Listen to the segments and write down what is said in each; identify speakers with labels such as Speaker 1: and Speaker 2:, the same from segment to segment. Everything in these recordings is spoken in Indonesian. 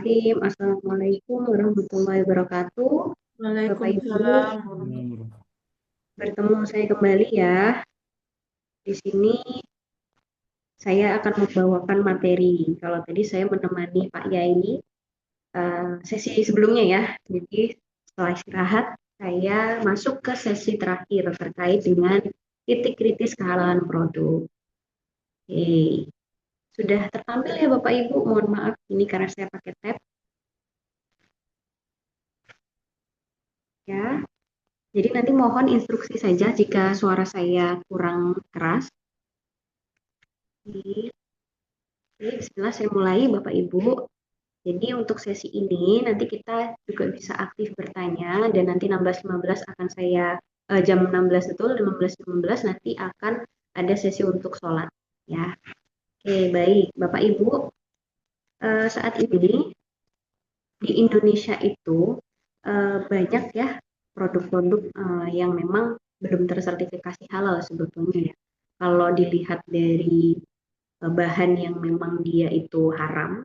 Speaker 1: Astagfirullahaladzim. Assalamualaikum warahmatullahi wabarakatuh. Bapak Ibu,
Speaker 2: Waalaikumsalam.
Speaker 1: bertemu saya kembali ya. Di sini saya akan membawakan materi. Kalau tadi saya menemani Pak Yai sesi sebelumnya ya. Jadi setelah istirahat, saya masuk ke sesi terakhir terkait dengan titik kritis kehalalan produk. Oke. Sudah tertampil ya Bapak Ibu? Mohon maaf, ini karena saya pakai tab ya. Jadi nanti mohon instruksi saja jika suara saya kurang keras. Oke, bismillah saya mulai Bapak Ibu. Jadi untuk sesi ini nanti kita juga bisa aktif bertanya dan nanti 16.15 akan saya jam 16 betul 15.15 nanti akan ada sesi untuk sholat ya. Oke, baik Bapak Ibu, saat ini di Indonesia itu banyak ya produk-produk yang memang belum tersertifikasi halal sebetulnya ya. Kalau dilihat dari bahan yang memang dia itu haram,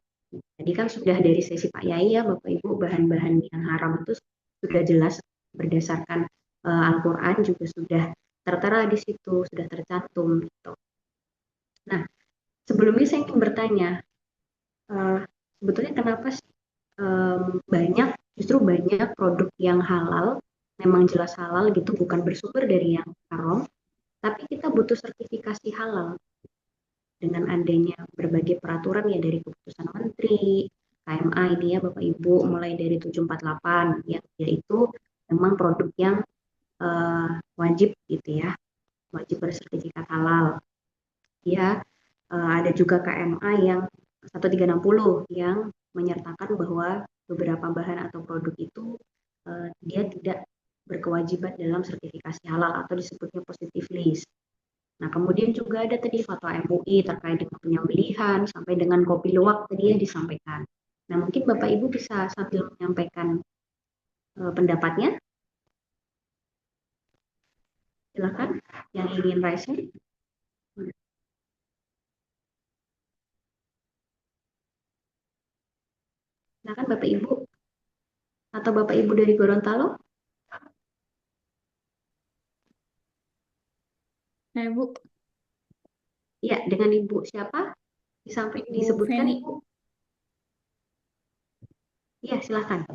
Speaker 1: tadi kan sudah dari sesi Pak Yai ya Bapak Ibu, bahan-bahan yang haram itu sudah jelas berdasarkan Al-Quran juga sudah tertera di situ, sudah tercantum gitu. Nah, sebelumnya saya ingin bertanya, eh, sebetulnya kenapa sih banyak, justru banyak produk yang halal, memang jelas halal gitu, bukan bersumber dari yang haram, tapi kita butuh sertifikasi halal dengan adanya berbagai peraturan ya dari keputusan menteri, KMA ini ya Bapak Ibu, mulai dari 748 yang yaitu memang produk yang wajib gitu ya, wajib bersertifikat halal. Ya, ada juga KMA yang 1360 yang menyertakan bahwa beberapa bahan atau produk itu dia tidak berkewajiban dalam sertifikasi halal atau disebutnya positive list. Nah, kemudian juga ada tadi fatwa MUI terkait dengan penyembelihan sampai dengan kopi luwak tadi yang disampaikan. Nah, mungkin Bapak Ibu bisa sambil menyampaikan pendapatnya. Silakan yang ingin raise. Silakan Bapak Ibu atau Bapak Ibu dari Gorontalo.
Speaker 2: Bu,
Speaker 1: Ya, dengan Ibu siapa?
Speaker 2: Ibu
Speaker 1: Disebutkan
Speaker 2: Feni.
Speaker 1: Ibu. Iya, silakan.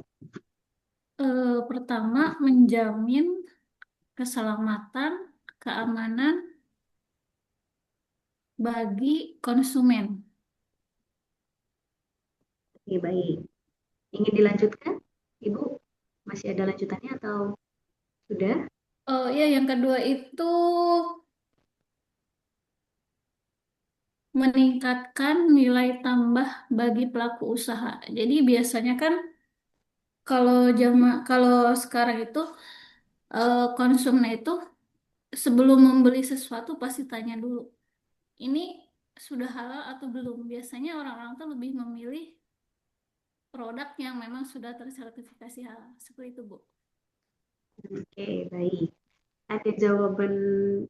Speaker 2: Pertama, menjamin keselamatan, keamanan bagi konsumen.
Speaker 1: Oke, baik. Ingin dilanjutkan? Ibu, masih ada lanjutannya atau sudah?
Speaker 2: Oh ya, yang kedua itu meningkatkan nilai tambah bagi pelaku usaha. Jadi biasanya kan kalau sekarang itu konsumen itu sebelum membeli sesuatu pasti tanya dulu, ini sudah halal atau belum? Biasanya orang-orang tuh lebih memilih produk yang memang sudah tersertifikasi halal. Seperti itu, Bu.
Speaker 1: Oke, baik. Ada jawaban,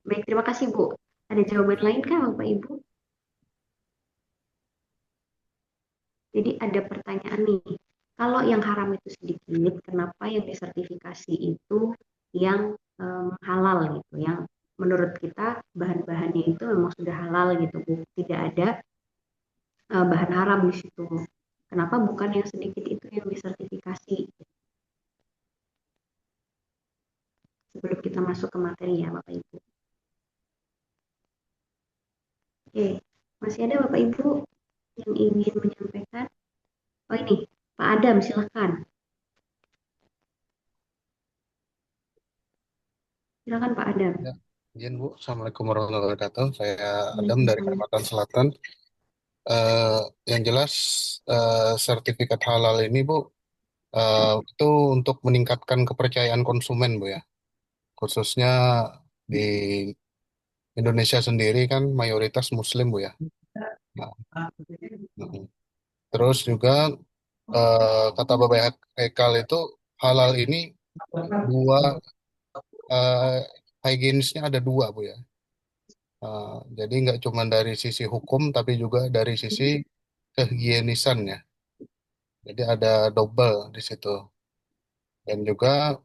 Speaker 1: baik terima kasih Bu. Ada jawaban lain kah Bapak Ibu? Jadi ada pertanyaan nih, kalau yang haram itu sedikit, kenapa yang disertifikasi itu yang halal gitu, yang menurut kita bahan-bahannya itu memang sudah halal gitu Bu, tidak ada bahan haram di situ. Kenapa bukan yang sedikit itu yang disertifikasi? Sebelum kita masuk ke materi ya Bapak Ibu. Oke, masih ada Bapak Ibu yang ingin menyampaikan? Oh ini, Pak Adam silakan. Silakan Pak Adam.
Speaker 3: Ya, izin Bu. Assalamualaikum warahmatullahi wabarakatuh. Saya Adam dari
Speaker 1: Waalaikumsalam.
Speaker 3: Kalimantan Selatan. Eh, yang jelas sertifikat halal ini Bu itu untuk meningkatkan kepercayaan konsumen Bu ya. Khususnya di Indonesia sendiri kan mayoritas Muslim Bu ya. Nah, mm. Terus juga kata Bapak Hekal itu halal ini dua higienisnya ada dua Bu ya. Jadi nggak cuma dari sisi hukum tapi juga dari sisi kehigienisan ya. Jadi ada double di situ. Dan juga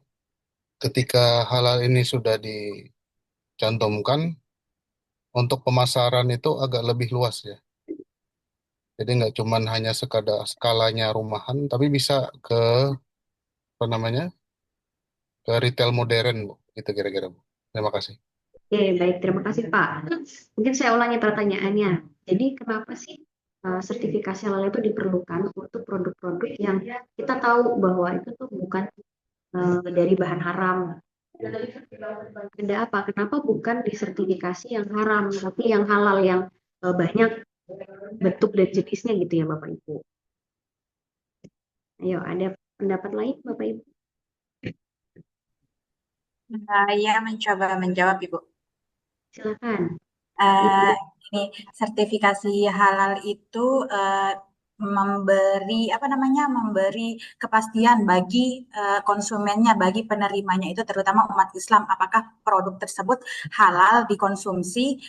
Speaker 3: ketika halal ini sudah dicantumkan, untuk pemasaran itu agak lebih luas ya. Jadi nggak cuman hanya sekadar skalanya rumahan, tapi bisa ke apa namanya, ke retail modern, Bu. Gitu kira-kira, Bu. Terima kasih.
Speaker 1: Oke, baik. Terima kasih, Pak. Mungkin saya ulangi pertanyaannya. Jadi, kenapa sih sertifikasi halal itu diperlukan untuk produk-produk yang kita tahu bahwa itu tuh bukan dari bahan haram? Ada apa? Kenapa bukan disertifikasi yang haram, tapi yang halal, yang banyak bentuk dan jenisnya gitu ya, Bapak Ibu? Ayo, ada pendapat lain, Bapak Ibu?
Speaker 4: Saya mencoba menjawab, Ibu.
Speaker 1: Silakan.
Speaker 4: Eh,
Speaker 1: Ibu.
Speaker 4: ini sertifikasi halal itu memberi apa namanya, memberi kepastian bagi konsumennya, bagi penerimanya itu terutama umat Islam, apakah produk tersebut halal dikonsumsi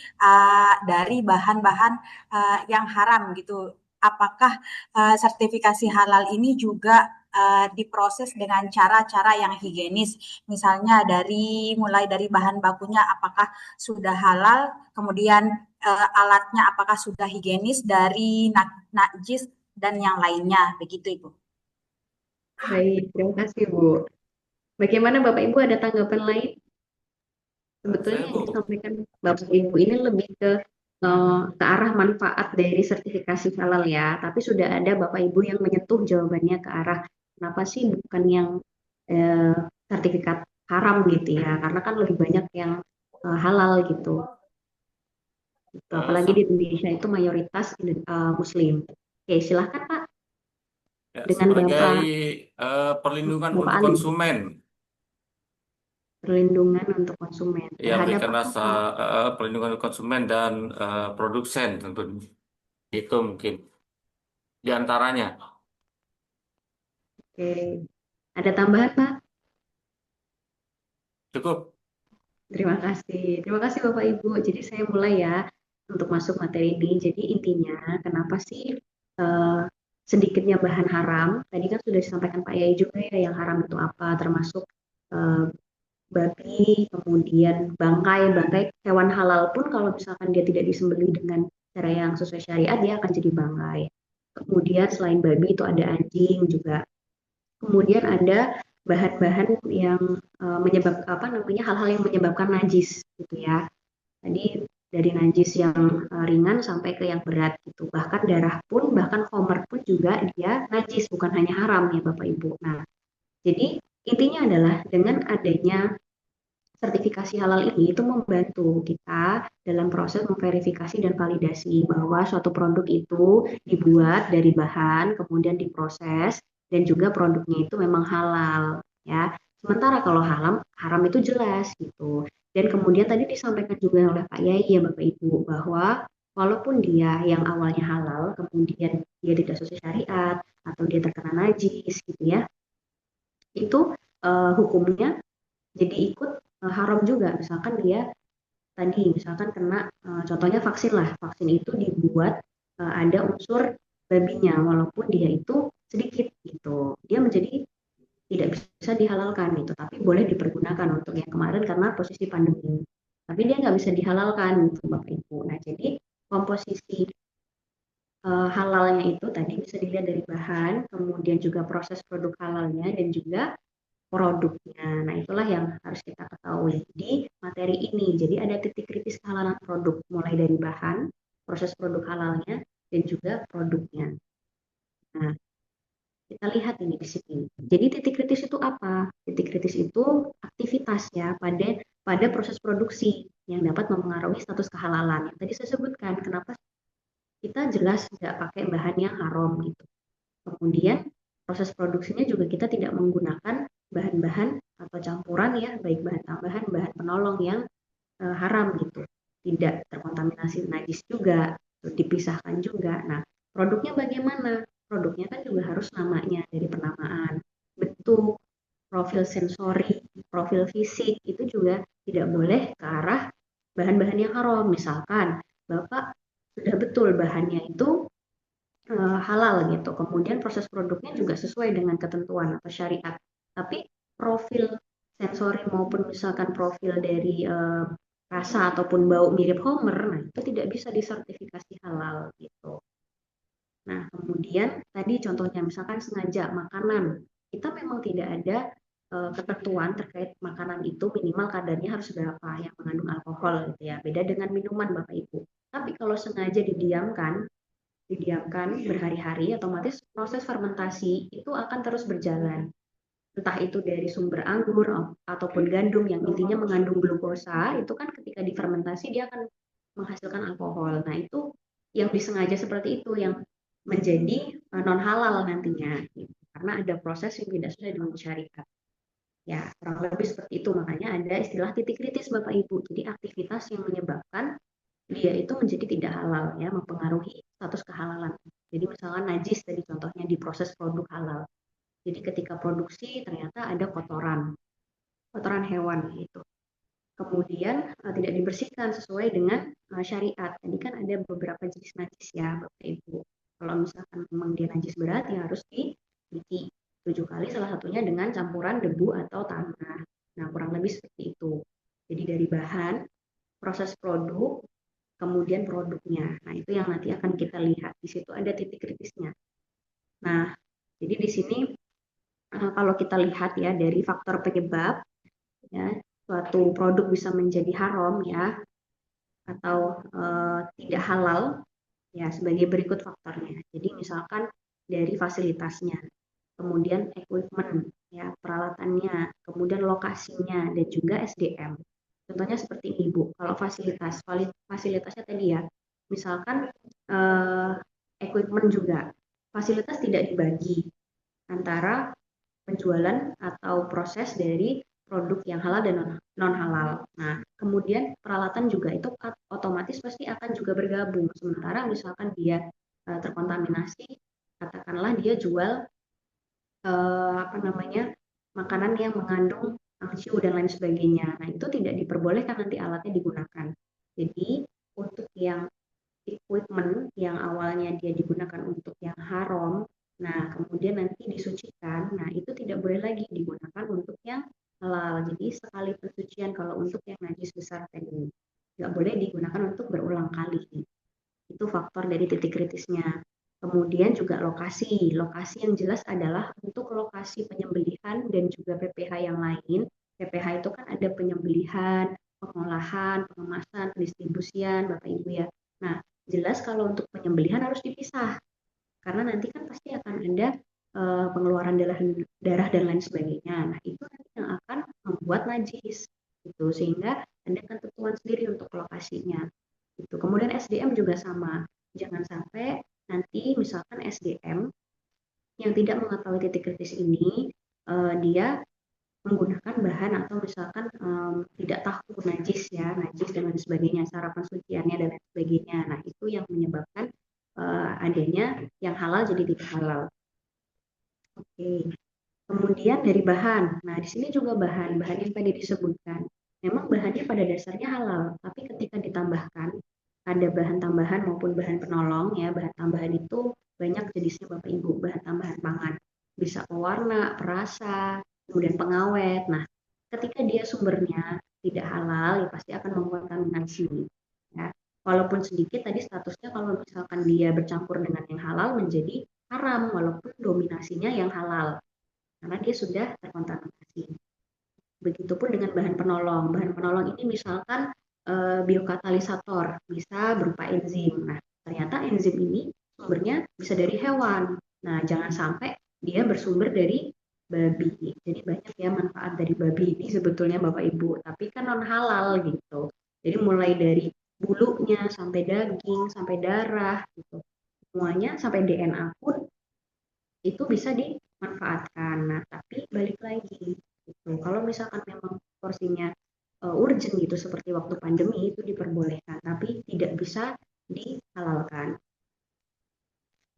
Speaker 4: dari bahan-bahan yang haram gitu. Apakah sertifikasi halal ini juga diproses dengan cara-cara yang higienis, misalnya mulai dari bahan bakunya apakah sudah halal, kemudian alatnya apakah sudah higienis dari najis dan yang lainnya, begitu Ibu.
Speaker 1: Baik, terima kasih, Bu. Bagaimana Bapak Ibu, ada tanggapan lain? Sebetulnya
Speaker 5: Saya
Speaker 1: yang
Speaker 5: Bu,
Speaker 1: disampaikan Bapak Ibu ini lebih ke arah manfaat dari sertifikasi halal ya, tapi sudah ada Bapak Ibu yang menyentuh jawabannya ke arah kenapa sih bukan yang eh, sertifikat haram gitu ya, karena kan lebih banyak yang halal gitu. Gitu.
Speaker 5: eh,
Speaker 1: Apalagi di
Speaker 5: se-
Speaker 1: Indonesia itu mayoritas Muslim. Oke, silahkan Pak
Speaker 5: ya,
Speaker 1: dengan
Speaker 5: sebagai
Speaker 1: Bapak
Speaker 5: perlindungan
Speaker 1: Bapak
Speaker 5: untuk
Speaker 1: Ali,
Speaker 5: konsumen,
Speaker 1: perlindungan untuk konsumen
Speaker 5: ya
Speaker 1: terhadap
Speaker 5: berikan
Speaker 1: apa
Speaker 5: rasa
Speaker 1: Pak?
Speaker 5: perlindungan untuk konsumen dan produsen tentunya. Itu mungkin di antaranya.
Speaker 1: Oke, ada tambahan Pak?
Speaker 5: Cukup.
Speaker 1: Terima kasih Bapak Ibu. Jadi saya mulai ya untuk masuk materi ini. Jadi intinya kenapa sih eh, sedikitnya bahan haram? Tadi kan sudah disampaikan Pak Yai juga ya yang haram itu apa, termasuk eh, babi, kemudian bangkai hewan halal pun kalau misalkan dia tidak disembelih dengan cara yang sesuai syariat dia akan jadi bangkai. Kemudian selain babi itu ada anjing juga. Kemudian ada bahan-bahan yang menyebab apa namanya hal-hal yang menyebabkan najis gitu ya. Tadi dari najis yang ringan sampai ke yang berat gitu. Bahkan darah pun, bahkan homer pun juga dia najis, bukan hanya haram ya Bapak Ibu. Nah, jadi intinya adalah dengan adanya sertifikasi halal ini itu membantu kita dalam proses memverifikasi dan validasi bahwa suatu produk itu dibuat dari bahan, kemudian diproses, dan juga produknya itu memang halal, ya. Sementara kalau haram itu jelas gitu. Dan kemudian tadi disampaikan juga oleh Pak Yai ya Bapak Ibu bahwa walaupun dia yang awalnya halal, kemudian dia tidak sesuai syariat atau dia terkena najis gitu ya, itu hukumnya jadi ikut haram juga. Misalkan dia tadi misalkan kena contohnya vaksin lah, vaksin itu dibuat ada unsur babinya walaupun dia itu sedikit gitu, dia menjadi tidak bisa dihalalkan gitu, tapi boleh dipergunakan untuk yang kemarin karena posisi pandemi, tapi dia nggak bisa dihalalkan gitu Bapak Ibu. Nah, jadi komposisi halalnya itu tadi bisa dilihat dari bahan, kemudian juga proses produk halalnya dan juga produknya. Nah, itulah yang harus kita ketahui di materi ini. Jadi ada titik kritis kehalalan produk, mulai dari bahan, proses produk halalnya, dan juga produknya. Nah, kita lihat ini di sini. Jadi titik kritis itu apa? Titik kritis itu aktivitas ya pada proses produksi yang dapat mempengaruhi status kehalalan. Yang tadi saya sebutkan, kenapa kita jelas nggak pakai bahan yang haram gitu. Kemudian proses produksinya juga kita tidak menggunakan bahan-bahan atau campuran ya, baik bahan tambahan, bahan penolong yang haram gitu. Tidak terkontaminasi najis juga, dipisahkan juga. Nah, produknya bagaimana? Produknya kan juga harus namanya dari penamaan, bentuk, profil sensori, profil fisik itu juga tidak boleh ke arah bahan-bahan yang haram. Misalkan Bapak sudah betul bahannya itu halal gitu. Kemudian kemudian proses produknya juga sesuai dengan ketentuan atau syariat. Tapi profil sensori maupun misalkan profil dari rasa ataupun bau mirip Homer, nah itu tidak bisa disertifikasi halal gitu. Nah, kemudian tadi contohnya misalkan sengaja makanan, kita memang tidak ada ketentuan terkait makanan itu minimal kadarnya harus berapa yang mengandung alkohol gitu ya. Beda dengan minuman Bapak Ibu. Tapi kalau sengaja didiamkan berhari-hari, otomatis proses fermentasi itu akan terus berjalan. Entah itu dari sumber anggur ataupun gandum yang intinya mengandung glukosa, itu kan ketika difermentasi dia akan menghasilkan alkohol. Nah, itu yang disengaja seperti itu yang menjadi non halal nantinya, gitu. Karena ada proses yang tidak sesuai dengan syariat. Ya, kurang lebih seperti itu. Makanya ada istilah titik kritis Bapak Ibu. Jadi aktivitas yang menyebabkan dia itu menjadi tidak halal, ya, mempengaruhi status kehalalan. Jadi misalnya najis tadi contohnya di proses produk halal. Jadi ketika produksi ternyata ada kotoran hewan gitu. Kemudian tidak dibersihkan sesuai dengan syariat. Tadi kan ada beberapa jenis najis ya Bapak Ibu. Kalau misalkan memang dia najis berat ya harus dicuci 7 kali, salah satunya dengan campuran debu atau tanah. Nah, kurang lebih seperti itu. Jadi dari bahan, proses produk, kemudian produknya. Nah, itu yang nanti akan kita lihat. Di situ ada titik kritisnya. Nah, jadi di sini kalau kita lihat ya dari faktor penyebab, ya, suatu produk bisa menjadi haram ya atau tidak halal ya sebagai berikut faktornya. Jadi misalkan dari fasilitasnya, kemudian equipment ya peralatannya, kemudian lokasinya dan juga SDM. Contohnya seperti ini Bu, kalau fasilitasnya tadi ya, misalkan equipment juga, fasilitas tidak dibagi antara penjualan atau proses dari produk yang halal dan non halal. Nah, kemudian peralatan juga itu otomatis pasti akan juga bergabung. Sementara misalkan dia terkontaminasi, katakanlah dia jual makanan yang mengandung angciu dan lain sebagainya. Nah, itu tidak diperbolehkan nanti alatnya digunakan. Jadi untuk yang equipment yang awalnya dia digunakan untuk yang haram, nah kemudian nanti disucikan, nah itu tidak boleh lagi digunakan untuk yang halal. Jadi sekali pensucian kalau untuk yang najis besar tadi, nggak boleh digunakan untuk berulang kali. Itu faktor dari titik kritisnya. Kemudian juga lokasi. Lokasi yang jelas adalah untuk lokasi penyembelihan dan juga PPH yang lain. PPH itu kan ada penyembelihan, pengolahan, pengemasan, pendistribusian, Bapak Ibu ya. Nah, jelas kalau untuk penyembelihan harus dipisah. Karena nanti kan pasti akan ada pengeluaran darah dan lain sebagainya. Nah, itu nanti yang akan membuat najis. Gitu. Sehingga ada ketentuan sendiri untuk lokasinya. Gitu. Kemudian SDM juga sama. Jangan sampai nanti misalkan SDM yang tidak mengetahui titik kritis ini, dia menggunakan bahan atau misalkan tidak tahu najis dan lain sebagainya, cara pensuciannya dan lain sebagainya. Nah, itu yang menyebabkan adanya yang halal jadi tidak halal. Oke. Kemudian dari bahan. Nah, di sini juga bahan yang tadi disebutkan. Memang bahannya pada dasarnya halal, tapi ketika ditambahkan ada bahan tambahan maupun bahan penolong ya, bahan tambahan itu banyak jenisnya Bapak Ibu, bahan tambahan pangan. Bisa pewarna, perasa, kemudian pengawet. Nah, ketika dia sumbernya tidak halal, ya pasti akan mengkontaminasi. Ya. Walaupun sedikit tadi statusnya kalau misalkan dia bercampur dengan yang halal menjadi haram, walaupun dominasinya yang halal. Karena dia sudah terkontaminasi. Begitupun dengan bahan penolong. Bahan penolong ini misalkan biokatalisator, bisa berupa enzim. Nah, ternyata enzim ini sumbernya bisa dari hewan. Nah, jangan sampai dia bersumber dari babi. Jadi banyak ya manfaat dari babi ini sebetulnya Bapak Ibu, tapi kan non halal gitu. Jadi mulai dari bulunya sampai daging, sampai darah gitu. Semuanya sampai DNA pun itu bisa dimanfaatkan. Nah, tapi balik lagi gitu. Kalau misalkan memang porsinya urgent gitu seperti waktu pandemi itu diperbolehkan, tapi tidak bisa dihalalkan.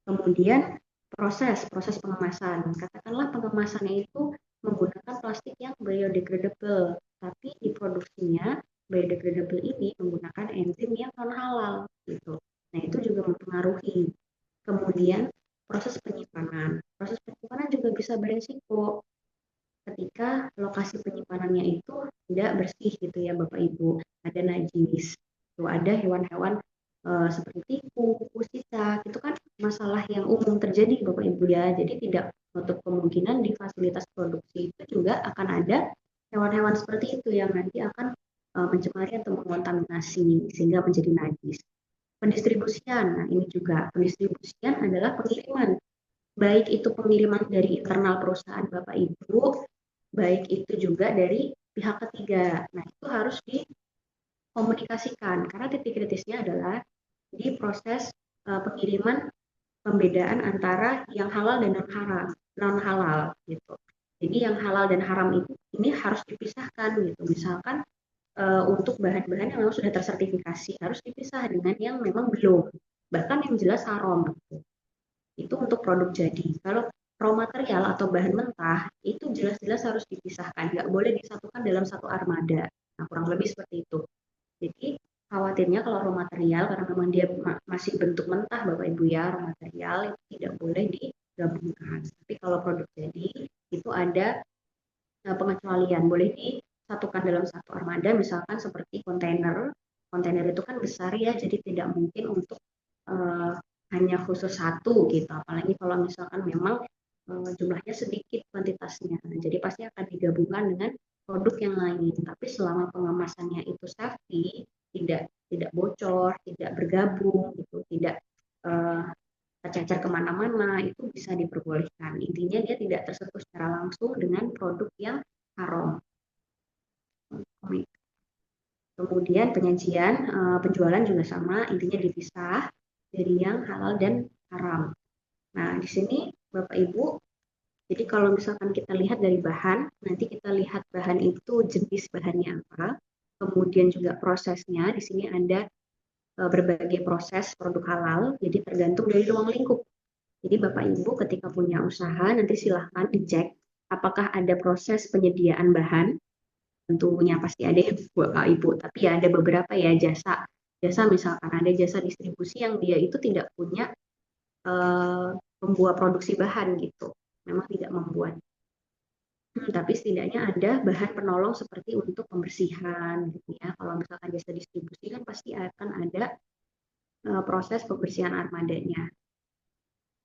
Speaker 1: Kemudian proses pengemasan. Katakanlah pengemasannya itu menggunakan plastik yang biodegradable, tapi di produksinya biodegradable ini menggunakan enzim yang non halal gitu. Nah, itu juga mempengaruhi. Kemudian proses penyimpanan. bisa beresiko ketika lokasi penyimpanannya itu tidak bersih gitu ya Bapak Ibu, ada najis, itu ada hewan-hewan seperti tikus, cicak, itu kan masalah yang umum terjadi Bapak Ibu ya. Jadi tidak untuk kemungkinan di fasilitas produksi itu juga akan ada hewan-hewan seperti itu yang nanti akan mencemari atau mengontaminasi sehingga menjadi najis. Pendistribusian, nah ini juga pendistribusian adalah pengiriman, baik itu pengiriman dari internal perusahaan Bapak Ibu, baik itu juga dari pihak ketiga. Nah, itu harus dikomunikasikan karena titik kritisnya adalah di proses pengiriman, pembedaan antara yang halal dan non halal gitu. Jadi yang halal dan haram itu ini harus dipisahkan gitu. Misalkan untuk bahan-bahan yang memang sudah tersertifikasi harus dipisah dengan yang memang belum, bahkan yang jelas haram gitu. Itu untuk produk jadi. Kalau raw material atau bahan mentah itu jelas-jelas harus dipisahkan, nggak boleh disatukan dalam satu armada. Nah, kurang lebih seperti itu. Jadi khawatirnya kalau raw material karena memang dia masih bentuk mentah Bapak Ibu ya, raw material itu tidak boleh digabungkan. Tapi kalau produk jadi itu ada pengecualian, boleh disatukan dalam satu armada, misalkan seperti kontainer. Kontainer itu kan besar ya, jadi tidak mungkin untuk uh, hanya khusus satu gitu. Apalagi kalau misalkan memang jumlahnya sedikit kuantitasnya. Jadi pasti akan digabungkan dengan produk yang lain. Tapi selama pengemasannya itu safety, tidak bocor, tidak bergabung, gitu, tidak tercecer kemana-mana, itu bisa diperbolehkan. Intinya dia tidak tersentuh secara langsung dengan produk yang haram. Kemudian penyajian, penjualan juga sama, intinya dipisah dari yang halal dan haram. Nah, di sini Bapak Ibu, jadi kalau misalkan kita lihat dari bahan, nanti kita lihat bahan itu jenis bahannya apa, kemudian juga prosesnya, di sini ada berbagai proses produk halal, jadi tergantung dari ruang lingkup. Jadi Bapak Ibu ketika punya usaha, nanti silahkan dicek apakah ada proses penyediaan bahan. Tentunya pasti ada ya Bapak Ibu, tapi ya ada beberapa ya jasa. Jasa misalkan ada jasa distribusi yang dia itu tidak punya membuat produksi bahan gitu. Memang tidak membuat. Tapi setidaknya ada bahan penolong seperti untuk pembersihan gitu ya. Kalau misalkan jasa distribusi kan pasti akan ada proses pembersihan armadanya.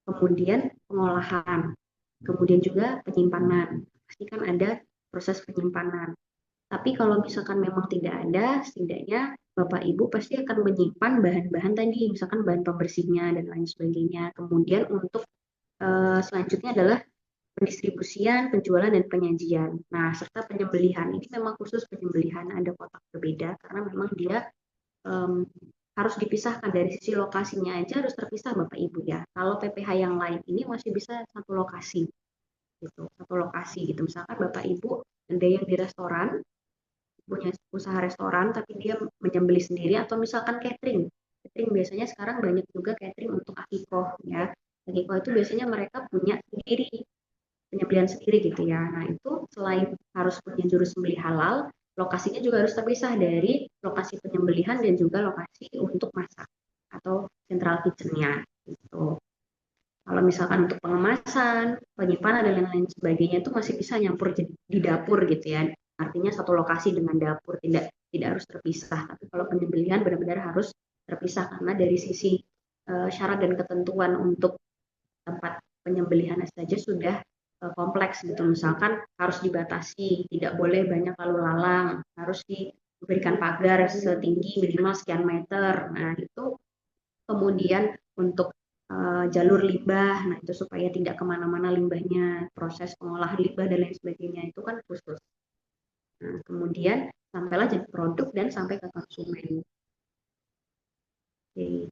Speaker 1: Kemudian pengolahan, kemudian juga penyimpanan. Pasti kan ada proses penyimpanan. Tapi kalau misalkan memang tidak ada, setidaknya Bapak Ibu pasti akan menyimpan bahan-bahan tadi, misalkan bahan pembersihnya dan lain sebagainya. Kemudian untuk selanjutnya adalah pendistribusian, penjualan, dan penyajian. Nah, serta penyembelihan. Ini memang khusus penyembelihan, ada kotak berbeda karena memang dia harus dipisahkan dari sisi lokasinya aja harus terpisah Bapak Ibu ya. Kalau PPH yang lain ini masih bisa satu lokasi gitu, satu lokasi gitu. Misalkan Bapak Ibu ada yang di restoran, punya usaha restoran tapi dia menyembelih sendiri atau misalkan catering. Catering biasanya sekarang banyak juga catering untuk akikoh ya. Akikoh itu biasanya mereka punya sendiri, penyembelihan sendiri gitu ya. Nah, itu selain harus punya juru sembelih halal, lokasinya juga harus terpisah dari lokasi penyembelihan dan juga lokasi untuk masak atau central kitchen-nya gitu. Kalau misalkan untuk pengemasan, penyimpanan dan lain-lain sebagainya itu masih bisa nyampur di dapur gitu ya. Artinya satu lokasi dengan dapur tidak harus terpisah. Tapi kalau penyembelihan benar-benar harus terpisah karena dari sisi syarat dan ketentuan untuk tempat penyembelihan saja sudah kompleks gitu. Misalkan harus dibatasi, tidak boleh banyak lalu lalang, harus diberikan pagar setinggi minimal sekian meter. Nah, itu kemudian untuk jalur limbah, nah itu supaya tidak kemana-mana limbahnya, proses pengolahan limbah dan lain sebagainya itu kan khusus. Nah, kemudian sampailah jadi produk dan sampai ke konsumen. Oke.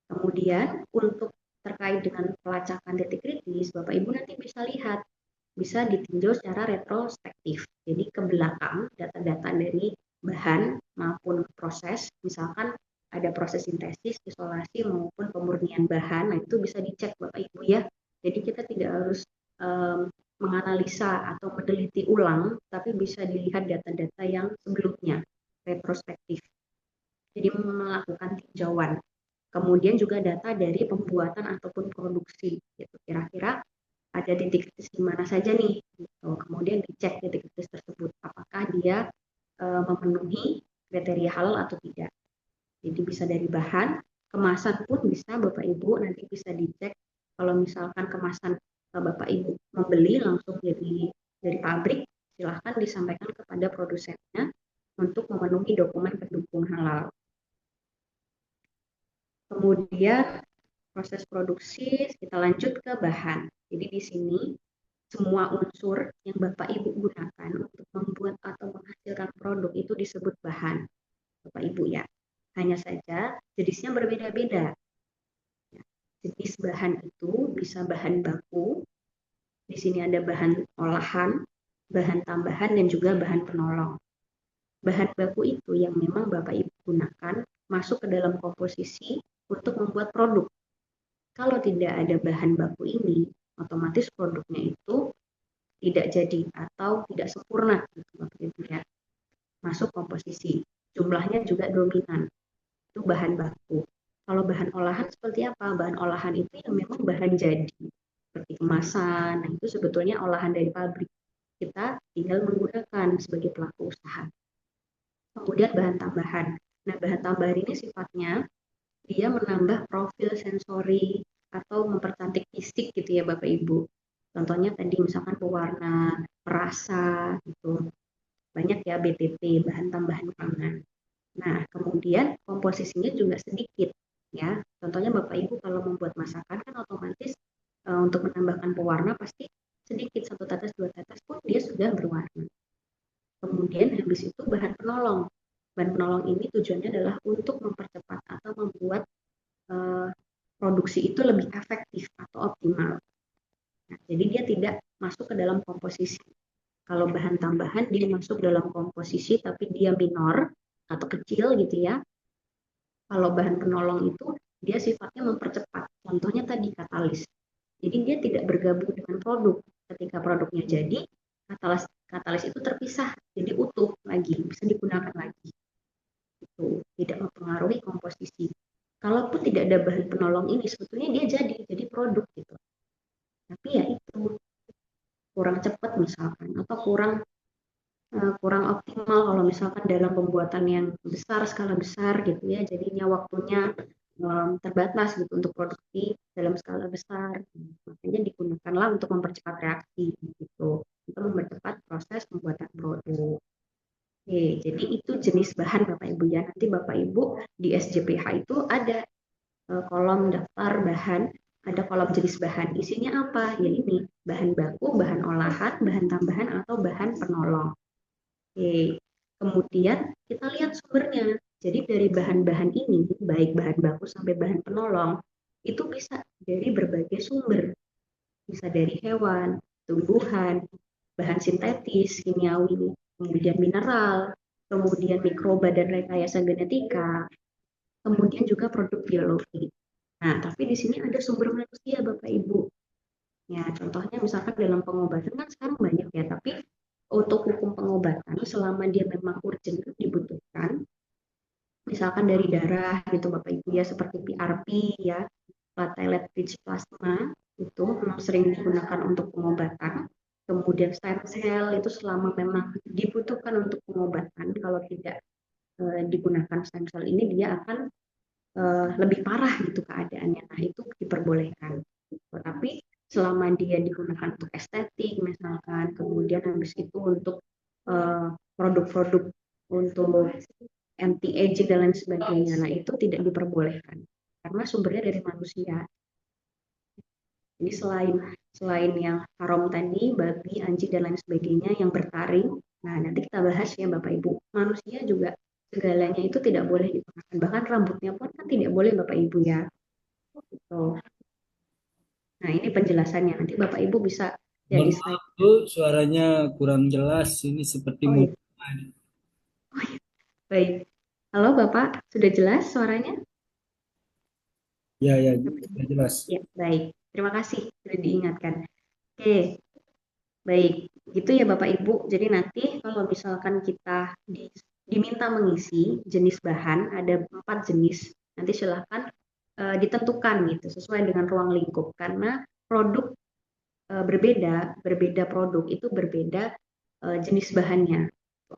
Speaker 1: Kemudian untuk terkait dengan pelacakan titik kritis, Bapak Ibu nanti bisa lihat, bisa ditinjau secara retrospektif. Jadi ke belakang data-data dari bahan maupun proses, misalkan ada proses sintesis, isolasi maupun pemurnian bahan, nah itu bisa dicek Bapak Ibu ya. Jadi kita tidak harus menganalisa atau meneliti ulang, tapi bisa dilihat data-data yang sebelumnya, retrospektif. Jadi melakukan tinjauan. Kemudian juga data dari pembuatan ataupun produksi, gitu. Kira-kira ada titik kritis di mana saja nih, gitu. Kemudian dicek titik kritis tersebut, apakah dia memenuhi kriteria halal atau tidak. Jadi bisa dari bahan, kemasan pun bisa Bapak Ibu nanti bisa dicek. Kalau misalkan kemasan Bapak Ibu membeli langsung dari pabrik, silahkan disampaikan kepada produsennya untuk memenuhi dokumen pendukung halal. Kemudian proses produksi kita lanjut ke bahan. Jadi di sini semua unsur yang Bapak Ibu gunakan untuk membuat atau menghasilkan produk itu disebut bahan, Bapak Ibu ya. Hanya saja jenisnya berbeda-beda. Jenis bahan itu bisa bahan baku. Di sini ada bahan olahan, bahan tambahan, dan juga bahan penolong. Bahan baku itu yang memang Bapak Ibu gunakan masuk ke dalam komposisi untuk membuat produk. Kalau tidak ada bahan baku ini, otomatis produknya itu tidak jadi atau tidak sempurna gitu Bapak Ibu ya. Masuk komposisi. Jumlahnya juga dominan. Itu bahan baku. Kalau bahan olahan seperti apa? Bahan olahan itu yang memang bahan jadi. Seperti kemasan, nah itu sebetulnya olahan dari pabrik. Kita tinggal menggunakan sebagai pelaku usaha. Kemudian bahan tambahan. Nah, bahan tambahan ini sifatnya dia menambah profil sensori atau mempercantik fisik gitu ya Bapak Ibu. Contohnya tadi misalkan pewarna, perasa gitu. Banyak ya BTP, bahan tambahan pangan. Nah, kemudian komposisinya juga sedikit ya. Contohnya Bapak Ibu kalau membuat masakan kan otomatis untuk menambahkan pewarna pasti sedikit, 1 tetes 2 tetes pun dia sudah berwarna. Kemudian habis itu bahan penolong. Bahan penolong ini tujuannya adalah untuk mempercepat atau membuat produksi itu lebih efektif atau optimal. Nah, jadi dia tidak masuk ke dalam komposisi. Kalau bahan tambahan dia masuk dalam komposisi tapi dia minor atau kecil gitu ya. Kalau bahan penolong itu dia sifatnya mempercepat. Contohnya tadi katalis. Jadi dia tidak bergabung dengan produk. Ketika produknya jadi, katalis itu terpisah, jadi utuh lagi, bisa digunakan lagi. Itu tidak mempengaruhi komposisi. Kalaupun tidak ada bahan penolong ini, sebetulnya dia jadi produk gitu. Tapi ya itu kurang cepat misalkan, atau kurang optimal kalau misalkan dalam pembuatan yang besar, skala besar gitu ya, jadinya waktunya terbatas gitu untuk produksi dalam skala besar. Makanya digunakanlah untuk mempercepat reaksi gitu, untuk mempercepat proses pembuatan produk. Oke, jadi itu jenis bahan Bapak Ibu ya. Nanti Bapak Ibu di SJPH itu ada kolom daftar bahan, ada kolom jenis bahan. Isinya apa? Ya ini, bahan baku, bahan olahan, bahan tambahan, atau bahan penolong. Oke, kemudian kita lihat sumbernya. Jadi dari bahan-bahan ini, baik bahan baku sampai bahan penolong, itu bisa dari berbagai sumber. Bisa dari hewan, tumbuhan, bahan sintetis, kimiawi, kemudian mineral, kemudian mikroba dan rekayasa genetika, kemudian juga produk biologi. Nah, tapi di sini ada sumber manusia, Bapak Ibu. Ya, contohnya misalkan dalam pengobatan kan sekarang banyak ya, tapi untuk hukum pengobatan selama dia memang urgent dibutuhkan, misalkan dari darah gitu Bapak Ibu ya, seperti PRP ya, platelet rich plasma itu memang sering digunakan untuk pengobatan. Kemudian stem cell itu selama memang dibutuhkan untuk pengobatan, kalau tidak digunakan stem cell ini dia akan lebih parah gitu keadaannya. Nah itu diperbolehkan. Tapi selama dia digunakan untuk estetik misalkan, kemudian habis itu untuk produk-produk untuk anti aging dan lain sebagainya, nah itu tidak diperbolehkan karena sumbernya dari manusia. Jadi selain yang haram tadi, babi, anjing dan lain sebagainya yang bertaring, nah nanti kita bahas ya Bapak Ibu. Manusia juga segalanya itu tidak boleh dimakan, bahkan rambutnya pun kan tidak boleh Bapak Ibu ya. Gitu. Nah ini penjelasannya, nanti Bapak Ibu bisa
Speaker 6: Mohon
Speaker 1: jadi
Speaker 6: maaf
Speaker 1: slide.
Speaker 6: Bu, suaranya kurang jelas. Ini seperti
Speaker 1: Oh,
Speaker 6: mau.
Speaker 1: iya. Oh, iya. Baik. Halo Bapak, sudah jelas suaranya?
Speaker 6: Ya, ya, sudah jelas.
Speaker 1: Ya, baik. Terima kasih sudah diingatkan. Oke, baik. Gitu ya Bapak Ibu. Jadi nanti kalau misalkan kita diminta mengisi jenis bahan, ada 4 jenis. Nanti silahkan ditentukan gitu sesuai dengan ruang lingkup karena produk berbeda produk itu berbeda jenis bahannya.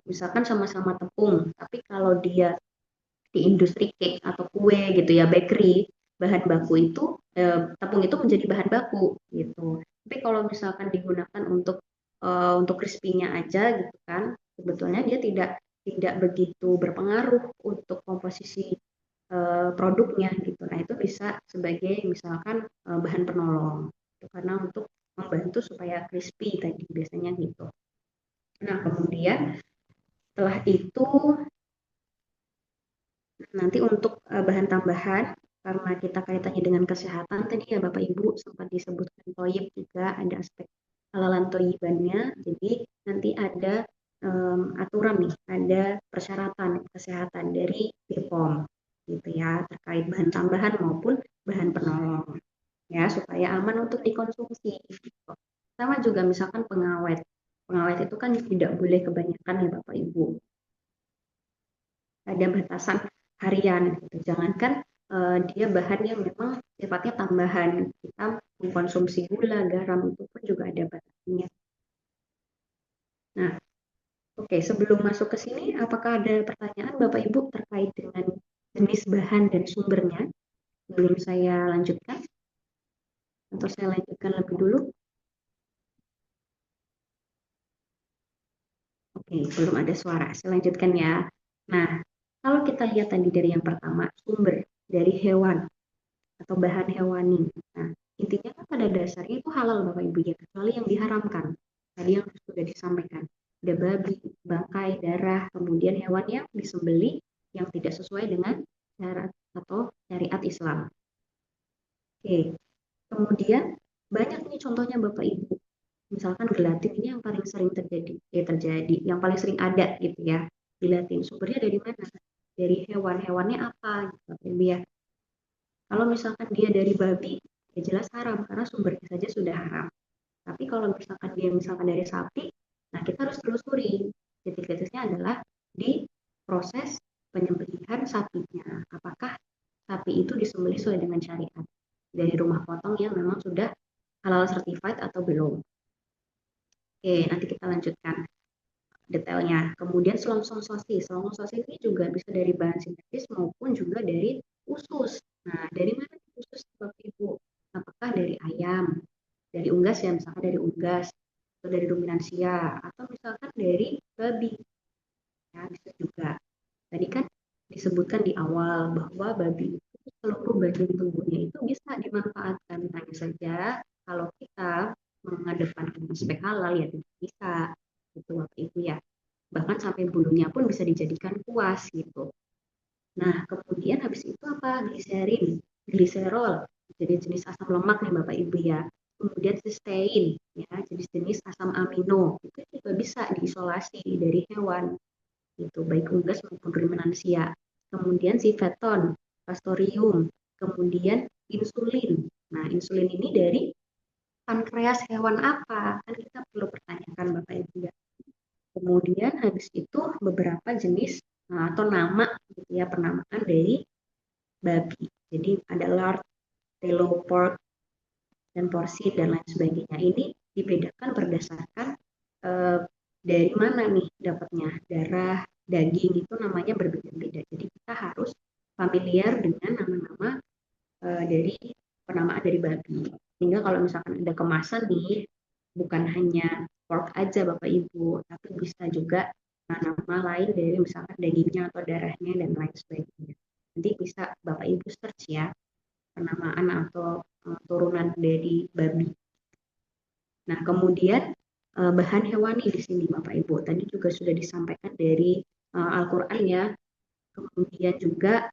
Speaker 1: Misalkan sama-sama tepung, tapi kalau dia di industri cake atau kue gitu ya, bakery, bahan baku itu tepung itu menjadi bahan baku gitu. Tapi kalau misalkan digunakan untuk crispy-nya aja gitu kan, sebetulnya dia tidak begitu berpengaruh untuk komposisi produknya gitu. Nah, itu bisa sebagai misalkan bahan penolong. Itu karena untuk membantu supaya crispy tadi biasanya gitu. Nah, kemudian setelah itu nanti untuk bahan tambahan, karena kita kaitannya dengan kesehatan, tadi ya Bapak Ibu sempat disebutkan toyib juga, ada aspek halalan toyibannya, jadi nanti ada aturan nih, ada persyaratan kesehatan dari BPOM, gitu ya, terkait bahan tambahan maupun bahan penolong, ya, supaya aman untuk dikonsumsi. Gitu. Sama juga misalkan pengawet, pengawet itu kan tidak boleh kebanyakan ya Bapak Ibu, ada batasan harian gitu. Jangankan dia bahan yang memang sifatnya tambahan, kita mengkonsumsi gula, garam itu pun juga ada batasnya. Nah, oke, sebelum masuk ke sini, apakah ada pertanyaan Bapak Ibu terkait dengan jenis bahan dan sumbernya? Sebelum saya lanjutkan, atau saya lanjutkan lebih dulu? Oke, belum ada suara. Saya lanjutkan ya. Nah, kalau kita lihat tadi dari yang pertama, sumber dari hewan atau bahan hewani. Nah, intinya kan pada dasarnya itu halal Bapak Ibu ya, kecuali yang diharamkan. Tadi yang sudah disampaikan. Ada babi, bangkai, darah, kemudian hewan yang disembelih yang tidak sesuai dengan syarat atau syariat Islam. Oke, kemudian banyak nih contohnya Bapak Ibu. Misalkan gelatin ini yang paling sering terjadi, yang paling sering ada gitu ya. Gelatin sumbernya dari mana? Dari hewan-hewannya apa gitu Bapak Ibu ya. Kalau misalkan dia dari babi, ya jelas haram karena sumbernya saja sudah haram. Tapi kalau misalkan dia misalkan dari sapi, nah kita harus telusuri. Titik-titiknya adalah di proses penyembelihan sapinya. Apakah sapi itu disembelih sesuai dengan syariat dari rumah potong yang memang sudah halal certified atau belum. Oke, nanti kita lanjutkan detailnya. Kemudian selongsong sosis. Selongsong sosis ini juga bisa dari bahan sintetis maupun juga dari usus. Nah, dari mana usus Bapak Ibu? Apakah dari ayam, dari unggas ya, misalkan dari unggas, atau dari ruminansia, atau misalkan dari babi. Ya, bisa juga. Tadi kan disebutkan di awal bahwa babi itu seluruh bagian tubuhnya itu bisa dimanfaatkan. Hanya saja kalau kita mengedepankan aspek halal ya tidak bisa. Itu Bapak Ibu ya. Bahkan sampai bulunya pun bisa dijadikan kuas gitu. Nah, kemudian habis itu apa? Gliserin, gliserol, jadi jenis asam lemak nih Bapak Ibu ya. Kemudian cysteine, ya, jenis-jenis asam amino, itu juga bisa diisolasi dari hewan, gitu, baik unggas maupun ruminansia. Kemudian sifeton, pastorium, kemudian insulin. Nah, insulin ini dari pankreas hewan apa? Kan kita perlu pertanyakan Bapak Ibu ya. Kemudian habis itu beberapa jenis atau nama gitu ya, penamaan dari babi. Jadi ada lard, telo, pork, dan porsin dan lain sebagainya. Ini dibedakan berdasarkan dari mana nih dapatnya, darah, daging itu namanya berbeda-beda. Jadi kita harus familiar dengan nama-nama dari penamaan dari babi. Sehingga kalau misalkan ada kemasan nih, bukan hanya pork aja Bapak Ibu, tapi bisa juga nama lain dari misalkan dagingnya atau darahnya dan lain sebagainya. Nanti bisa Bapak Ibu search ya, penamaan atau turunan dari babi. Nah, kemudian bahan hewani di sini Bapak Ibu. Tadi juga sudah disampaikan dari Al-Qur'an ya. Kemudian juga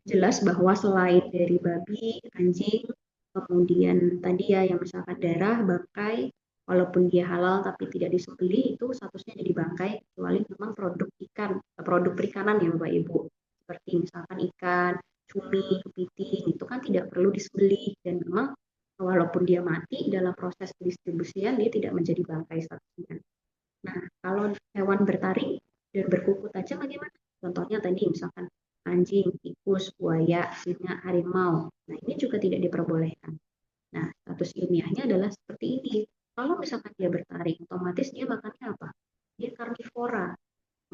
Speaker 1: jelas bahwa selain dari babi, anjing, kemudian tadi ya yang misalkan darah, bangkai, walaupun dia halal tapi tidak disembelih itu statusnya jadi bangkai kecuali memang produk ikan, produk perikanan ya Bapak Ibu. Seperti misalkan ikan, cumi, kepiting itu kan tidak perlu disembelih dan memang walaupun dia mati dalam proses distribusian dia tidak menjadi bangkai statusnya. Nah, kalau hewan bertaring dan berkuku tajam bagaimana? Contohnya tadi misalkan anjing, tikus, buaya, singa, harimau. Nah, ini juga tidak diperbolehkan. Nah, status ilmiahnya adalah seperti seperti ini. Kalau misalkan dia bertaring, otomatis dia makannya apa? Dia karnivora,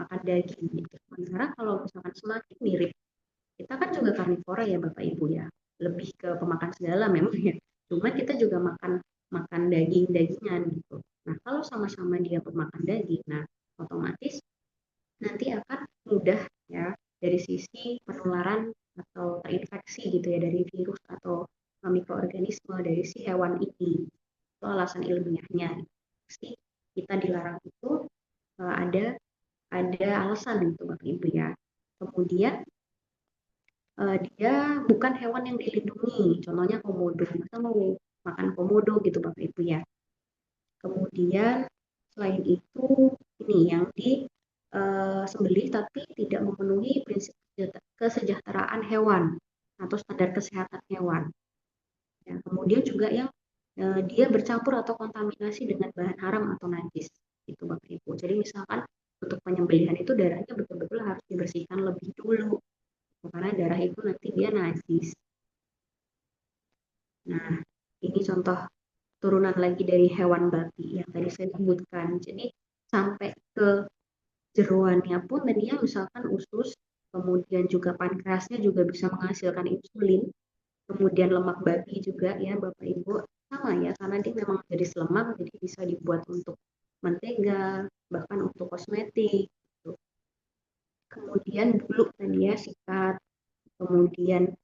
Speaker 1: makan daging gitu. Sementara kalau misalkan semakin mirip, kita kan juga karnivora ya Bapak Ibu ya, lebih ke pemakan segala memang ya. Cuma kita juga makan makan daging-dagingan gitu. Nah, kalau sama-sama dia pemakan daging, nah otomatis nanti akan mudah ya dari sisi penularan atau terinfeksi gitu ya dari virus atau mikroorganisme dari si hewan ini. Itu alasan ilmiahnya. Pasti kita dilarang itu ada alasan itu Bapak Ibu ya. Kemudian dia bukan hewan yang dilindungi. Contohnya komodo. Masa mau makan komodo gitu Bapak Ibu ya. Kemudian selain itu ini yang di sembelih tapi tidak memenuhi prinsip kesejahteraan hewan atau standar kesehatan hewan. Ya, kemudian juga yang dia bercampur atau kontaminasi dengan bahan haram atau najis. Itu Bapak Ibu. Jadi misalkan untuk penyembelihan itu darahnya betul-betul harus dibersihkan lebih dulu. Karena darah itu nanti dia najis. Nah, ini contoh turunan lagi dari hewan babi yang tadi saya sebutkan. Jadi sampai ke jeroannya pun tadinya misalkan usus, kemudian juga pankreasnya juga bisa menghasilkan insulin, kemudian lemak babi juga ya Bapak Ibu sama ya karena dia memang jadi lemak jadi bisa dibuat untuk mentega bahkan untuk kosmetik gitu. Kemudian bulu tadi ya sikat, kemudian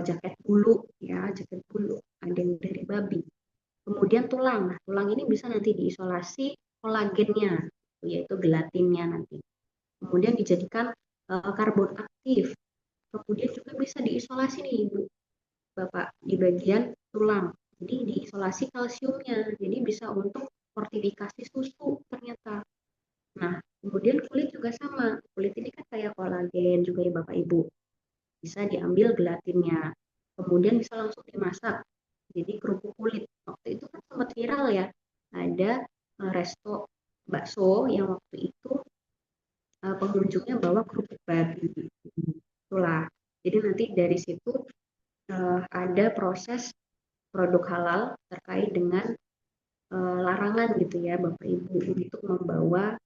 Speaker 1: jaket bulu ya jaket bulu ada yang dari babi. Kemudian tulang. Nah, tulang ini bisa nanti diisolasi kolagennya, yaitu gelatinnya nanti. Kemudian dijadikan karbon aktif. Kemudian juga bisa diisolasi nih, Ibu, Bapak, di bagian tulang. Jadi diisolasi kalsiumnya. Jadi bisa untuk fortifikasi susu ternyata. Nah, kemudian kulit juga sama. Kulit ini kan kayak kolagen juga ya Bapak Ibu. Bisa diambil gelatinnya. Kemudian bisa langsung dimasak. Jadi kerupuk kulit. Waktu itu kan sempat viral ya. Ada resto bakso yang waktu itu pengunjungnya bawa kerupuk babi. Itulah. Jadi nanti dari situ ada proses produk halal terkait dengan larangan gitu ya Bapak Ibu untuk membawa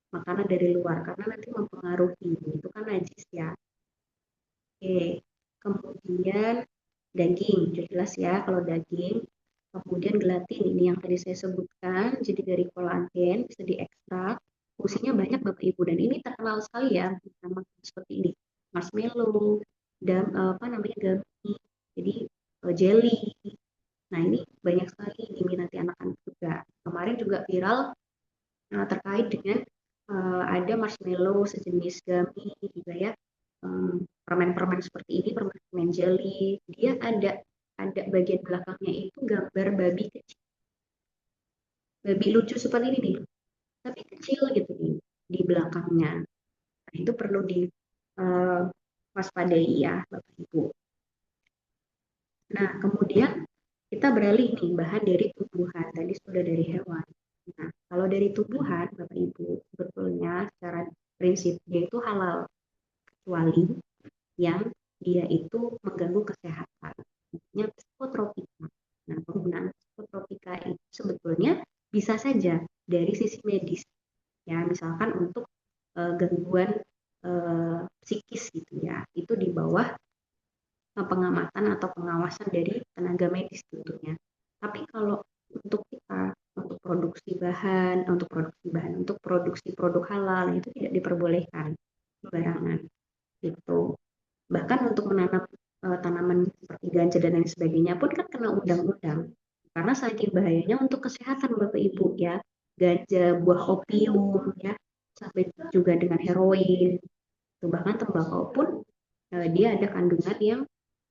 Speaker 1: makanan dari luar karena nanti mempengaruhi itu kan najis ya. Oke, kemudian daging, jelas ya kalau daging. Kemudian gelatin ini yang tadi saya sebutkan, jadi dari kolagen bisa diekstrak. Fungsinya banyak Bapak Ibu dan ini terkenal sekali ya, nama seperti ini, marshmallow, dan apa namanya gummy, jadi jelly. Nah ini banyak sekali diminati anak-anak juga. Kemarin juga viral terkait dengan ada marshmallow sejenis gummy juga ya permen-permen seperti ini permen jelly dia ada bagian belakangnya itu gambar babi kecil babi lucu seperti ini nih tapi kecil gitu nih di belakangnya nah, itu perlu di waspadai ya Bapak Ibu. Nah kemudian kita beralih nih bahan dari tumbuhan tadi sudah dari hewan. Nah kalau dari tumbuhan Bapak Ibu sebetulnya secara prinsip dia itu halal kecuali yang dia itu mengganggu kesehatan. Namanya psikotropika. Nah, penggunaan psikotropika itu sebetulnya bisa saja dari sisi medis. Ya, misalkan untuk gangguan psikis gitu ya. Itu di bawah pengamatan atau pengawasan dari tenaga medis tentunya. Tapi kalau untuk kita untuk produksi produk halal itu tidak diperbolehkan sembarangan gitu. Bahkan untuk menanam tanaman seperti ganja dan lain sebagainya pun kan kena undang-undang karena saking bahayanya untuk kesehatan Bapak Ibu ya ganja buah opium ya sampai juga dengan heroin tuh bahkan tembakau pun dia ada kandungan yang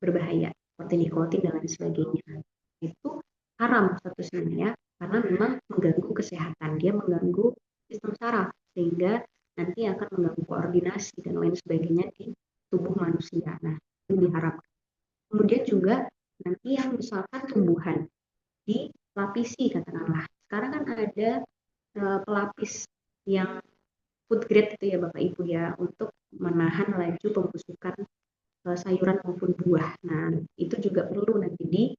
Speaker 1: berbahaya seperti nikotin dan lain sebagainya itu haram statusnya ya karena memang mengganggu kesehatan dia mengganggu sistem saraf sehingga nanti akan mengganggu koordinasi dan lain sebagainya di tubuh manusia. Nah, itu diharapkan. Kemudian juga nanti yang misalkan tumbuhan dilapisi katakanlah. Sekarang kan ada pelapis yang food grade itu ya Bapak Ibu ya untuk menahan laju pembusukan sayuran maupun buah. Nah, itu juga perlu nanti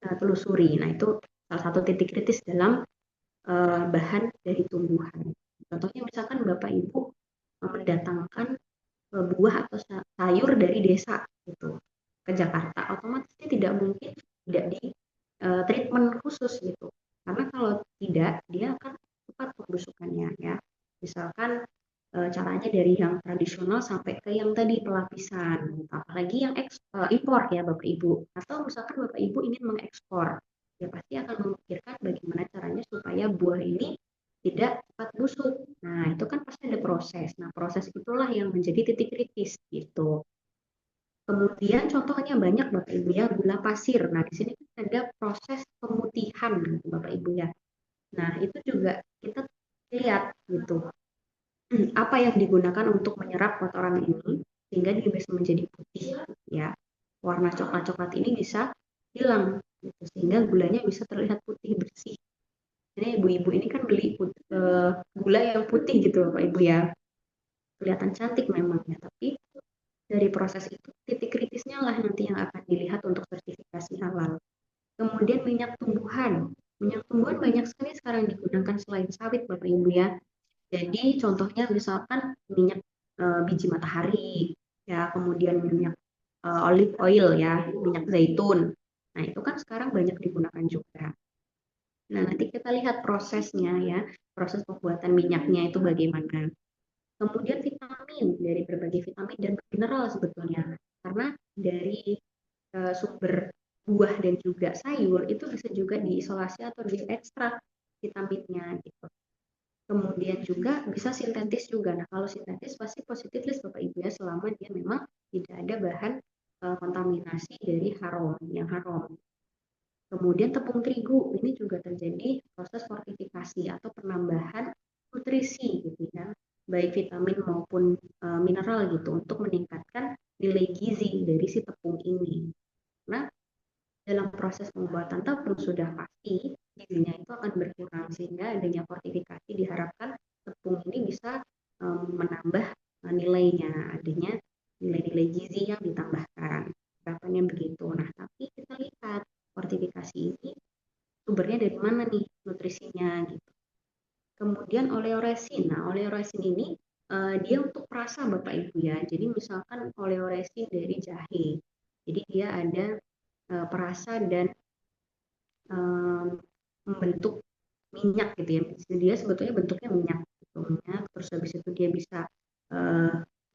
Speaker 1: ditelusuri. Nah, itu salah satu titik kritis dalam bahan dari tumbuhan. Contohnya misalkan Bapak Ibu mendatangkan buah atau sayur dari desa gitu ke Jakarta, otomatis tidak mungkin tidak di treatment khusus gitu. Karena kalau tidak, dia akan cepat pembusukannya ya. Misalkan caranya dari yang tradisional sampai ke yang tadi pelapisan, apalagi yang impor ya Bapak Ibu. Atau misalkan Bapak Ibu ingin mengekspor, ya pasti akan memikirkan bagaimana caranya supaya buah ini tidak cepat busuk. Nah, itu kan pasti ada proses. Nah, proses itulah yang menjadi titik kritis gitu. Kemudian contohnya banyak Bapak Ibu ya, gula pasir. Nah, di sini ada proses pemutihan gitu Bapak Ibu ya. Nah, itu juga kita lihat gitu. Apa yang digunakan untuk menyerap kotoran ini sehingga dia bisa menjadi putih ya. Warna coklat-coklat ini bisa hilang gitu, sehingga gulanya bisa terlihat putih bersih. Ini ibu-ibu ini kan beli gula yang putih gitu Bapak Ibu ya. Kelihatan cantik memang ya, tapi dari proses itu titik kritisnya lah nanti yang akan dilihat untuk sertifikasi halal. Kemudian minyak tumbuhan. Minyak tumbuhan banyak sekali sekarang digunakan selain sawit Bapak Ibu ya. Jadi contohnya misalkan minyak biji matahari ya, kemudian minyak olive oil ya, minyak zaitun. Nah, itu kan sekarang banyak digunakan juga. Nah, nanti kita lihat prosesnya ya, proses pembuatan minyaknya itu bagaimana. Kemudian vitamin, dari berbagai vitamin dan mineral sebetulnya. Karena dari sumber buah dan juga sayur itu bisa juga diisolasi atau diekstrak vitaminnya gitu. Kemudian juga bisa sintetis juga. Nah, kalau sintetis pasti positif list Bapak Ibu ya, selama dia memang tidak ada bahan kontaminasi dari yang haram. Kemudian tepung terigu ini juga terjadi proses fortifikasi atau penambahan nutrisi gitu ya, baik vitamin maupun mineral gitu untuk meningkatkan nilai gizi dari si tepung ini. Nah, dalam proses pembuatan tepung sudah pasti gizinya itu akan berkurang, sehingga adanya fortifikasi diharapkan tepung ini bisa menambah nilainya, adanya nilai-nilai gizi yang ditambahkan. Harapannya begitu. Nah, tapi kita lihat fortifikasi ini sumbernya dari mana nih nutrisinya gitu. Kemudian oleoresin. Nah, oleoresin ini dia untuk perasa Bapak Ibu ya. Jadi misalkan oleoresin dari jahe. Jadi dia ada perasa dan membentuk minyak gitu ya. Dia sebetulnya bentuknya minyak, gitu. Minyak. Terus habis itu dia bisa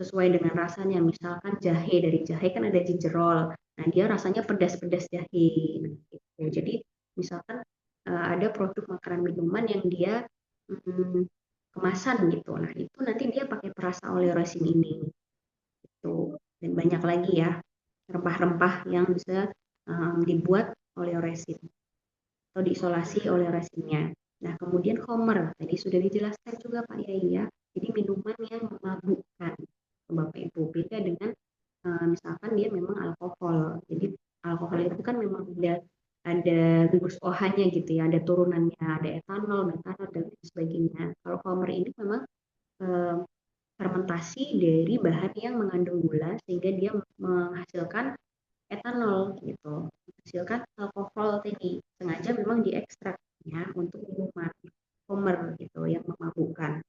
Speaker 1: sesuai dengan rasanya. Misalkan jahe, dari jahe kan ada jinjerol. Nah, dia rasanya pedas-pedas jahe. Nah, gitu. Jadi misalkan ada produk makanan minuman yang dia kemasan gitu. Nah, itu nanti dia pakai perasa oleoresin ini. Gitu. Dan banyak lagi ya rempah-rempah yang bisa dibuat oleoresin atau diisolasi oleh resinnya. Nah, kemudian homer, tadi sudah dijelaskan juga Pak Yai ya. Jadi minuman yang memabukkan, Bapak Ibu. Beda dengan misalkan dia memang alkohol. Jadi alkohol itu kan memang ada gugus OH-nya gitu ya, ada turunannya, ada etanol, metanol dan lain sebagainya. Kalau homer ini memang fermentasi dari bahan yang mengandung gula sehingga dia menghasilkan etanol gitu, menghasilkan alkohol tadi, sengaja memang diekstrak ya untuk minuman homer gitu yang memabukkan.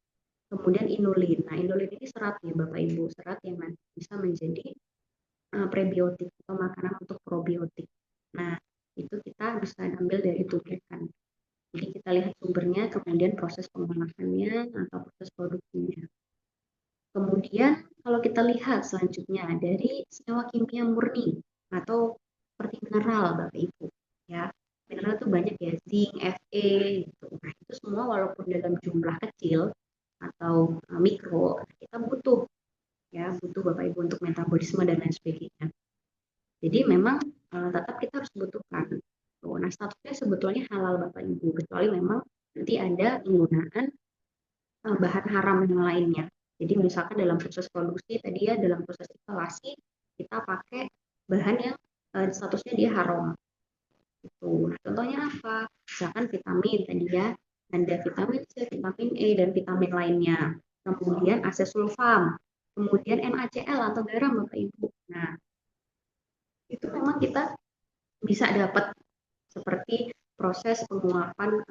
Speaker 1: Kemudian inulin. Nah, inulin ini serat ya Bapak Ibu, serat yang nanti bisa menjadi prebiotik atau makanan untuk probiotik. Nah, itu kita bisa ambil dari tumbuhan. Jadi kita lihat sumbernya, kemudian proses pengolahannya atau proses produksinya. Kemudian kalau kita lihat selanjutnya dari senyawa kimia murni atau seperti mineral Bapak Ibu ya. Mineral itu banyak ya, zinc, Fe gitu. Nah, itu semua walaupun dalam jumlah kecil atau mikro, kita butuh ya, butuh Bapak Ibu untuk metabolisme dan lain sebagainya. Jadi memang tetap kita harus butuhkan. Nah, statusnya sebetulnya halal Bapak Ibu, kecuali memang nanti ada penggunaan bahan haram yang lainnya. Jadi misalkan dalam proses produksi tadi ya, dalam proses instalasi kita pakai bahan yang statusnya dia haram. Itu. Nah, contohnya apa? Misalkan vitamin tadi ya, ada vitamin C, vitamin E dan vitamin lainnya. Kemudian asesulfam, kemudian NaCl atau garam Bapak Ibu. Nah, itu memang kita bisa dapat seperti proses penguapan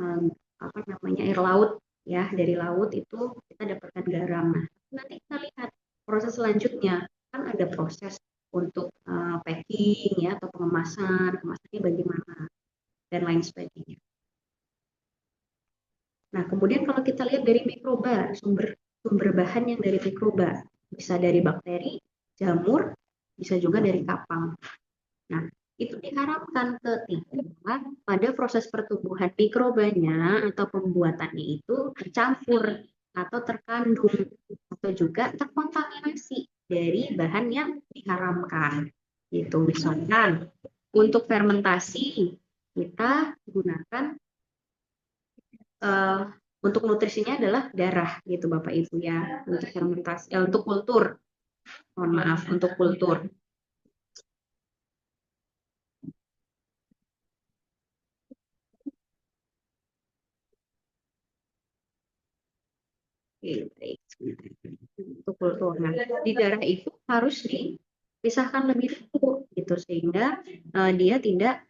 Speaker 1: air laut ya, dari laut itu kita dapatkan garam. Nah, nanti kita lihat proses selanjutnya, kan ada proses untuk packing ya atau kemasannya bagaimana dan lain sebagainya. Nah, kemudian kalau kita lihat dari mikroba, sumber bahan yang dari mikroba, bisa dari bakteri, jamur, bisa juga dari kapang. Nah, itu diharapkan ketika pada proses pertumbuhan mikrobanya atau pembuatannya itu tercampur atau terkandung atau juga terkontaminasi dari bahan yang diharamkan. Gitu. Misalkan untuk fermentasi kita gunakan untuk nutrisinya adalah darah gitu Bapak Ibu ya, untuk fermentasi untuk kultur. Mohon maaf, untuk kultur. Untuk kultur. Nah, di darah itu harus dipisahkan lebih dulu gitu sehingga dia tidak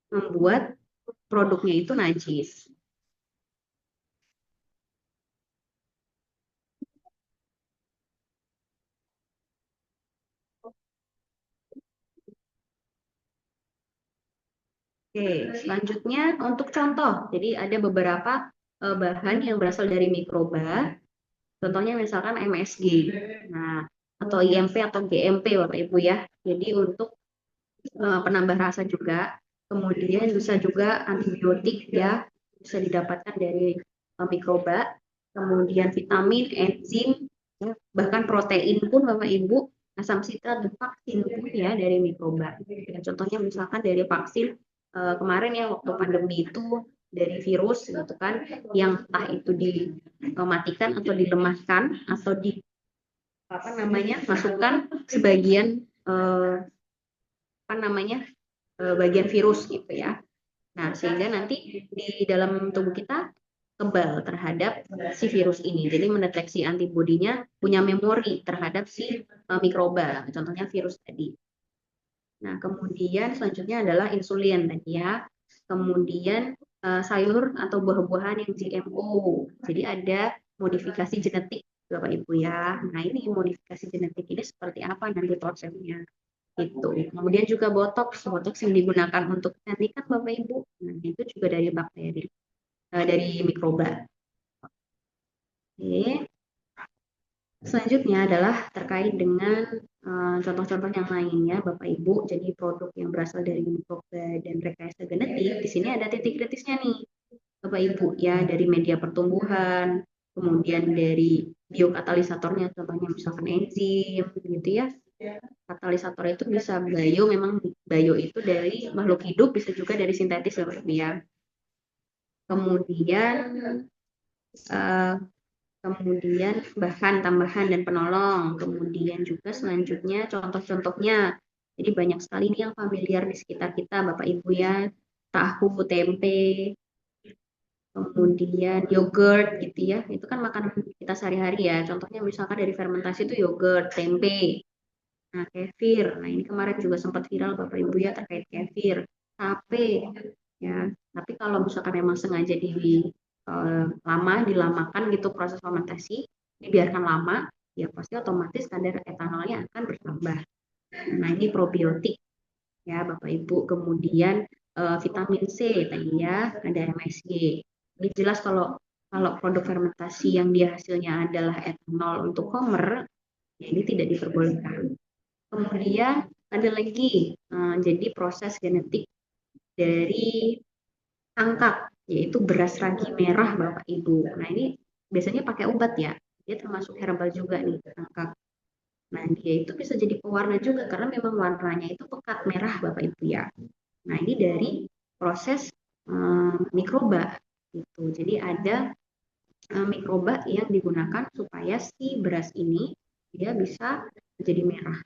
Speaker 1: membuat produknya itu najis. Oke, selanjutnya untuk contoh. Jadi ada beberapa bahan yang berasal dari mikroba. Contohnya misalkan MSG. Nah, atau IMP atau GMP Bapak Ibu ya. Jadi untuk penambah rasa juga. Kemudian bisa juga antibiotik ya, bisa didapatkan dari mikroba. Kemudian vitamin, enzim, ya, bahkan protein pun Bapak Ibu, asam sitrat dan vaksin pun ya dari mikroba. Ya, contohnya misalkan dari vaksin kemarin ya waktu pandemi itu dari virus gitu kan, yang entah itu dimatikan atau dilemahkan atau masukkan sebagian bagian virus gitu ya. Nah, sehingga nanti di dalam tubuh kita kebal terhadap si virus ini. Jadi mendeteksi antibodinya punya memori terhadap si mikroba, contohnya virus tadi. Nah, kemudian selanjutnya adalah insulin tadi ya. Kemudian sayur atau buah-buahan yang GMO. Jadi ada modifikasi genetik Bapak Ibu ya. Nah, ini modifikasi genetik ini seperti apa nanti prosesnya? Itu. Kemudian juga botox yang digunakan untuk kecantikan Bapak Ibu. Nah, itu juga dari bakteri, dari mikroba. Oke. Selanjutnya adalah terkait dengan contoh-contoh yang lainnya Bapak Ibu. Jadi produk yang berasal dari mikroba dan rekayasa genetik, di sini ada titik kritisnya nih Bapak Ibu ya, dari media pertumbuhan, kemudian dari biokatalisatornya, contohnya misalkan enzim gitu ya. Katalisator itu bisa memang bio itu dari makhluk hidup, bisa juga dari sintetis Bapak Ibu ya. Kemudian bahan tambahan dan penolong. Kemudian juga selanjutnya contoh-contohnya. Jadi banyak sekali nih yang familiar di sekitar kita Bapak Ibu ya. Tahu, tempe, kemudian yogurt gitu ya. Itu kan makanan kita sehari-hari ya. Contohnya misalkan dari fermentasi itu yogurt, tempe. Nah, kefir. Nah, ini kemarin juga sempat viral Bapak Ibu ya terkait kefir. Tape ya. Tapi kalau misalkan memang sengaja dilamakan gitu proses fermentasi, dibiarkan lama, ya pasti otomatis kadar etanolnya akan bertambah. Nah, ini probiotik ya Bapak Ibu. Kemudian vitamin C tadi ya, ada MSG. Ini jelas kalau produk fermentasi yang dia hasilnya adalah etanol untuk homer, ya ini tidak diperbolehkan. Kemudian ada lagi, jadi proses genetik dari angkat, yaitu beras ragi merah Bapak Ibu. Nah, ini biasanya pakai obat ya, dia termasuk herbal juga nih, angkat. Nah, dia itu bisa jadi pewarna juga, karena memang warnanya itu pekat merah Bapak Ibu ya. Nah, ini dari proses mikroba, gitu. Jadi ada mikroba yang digunakan supaya si beras ini dia bisa menjadi merah,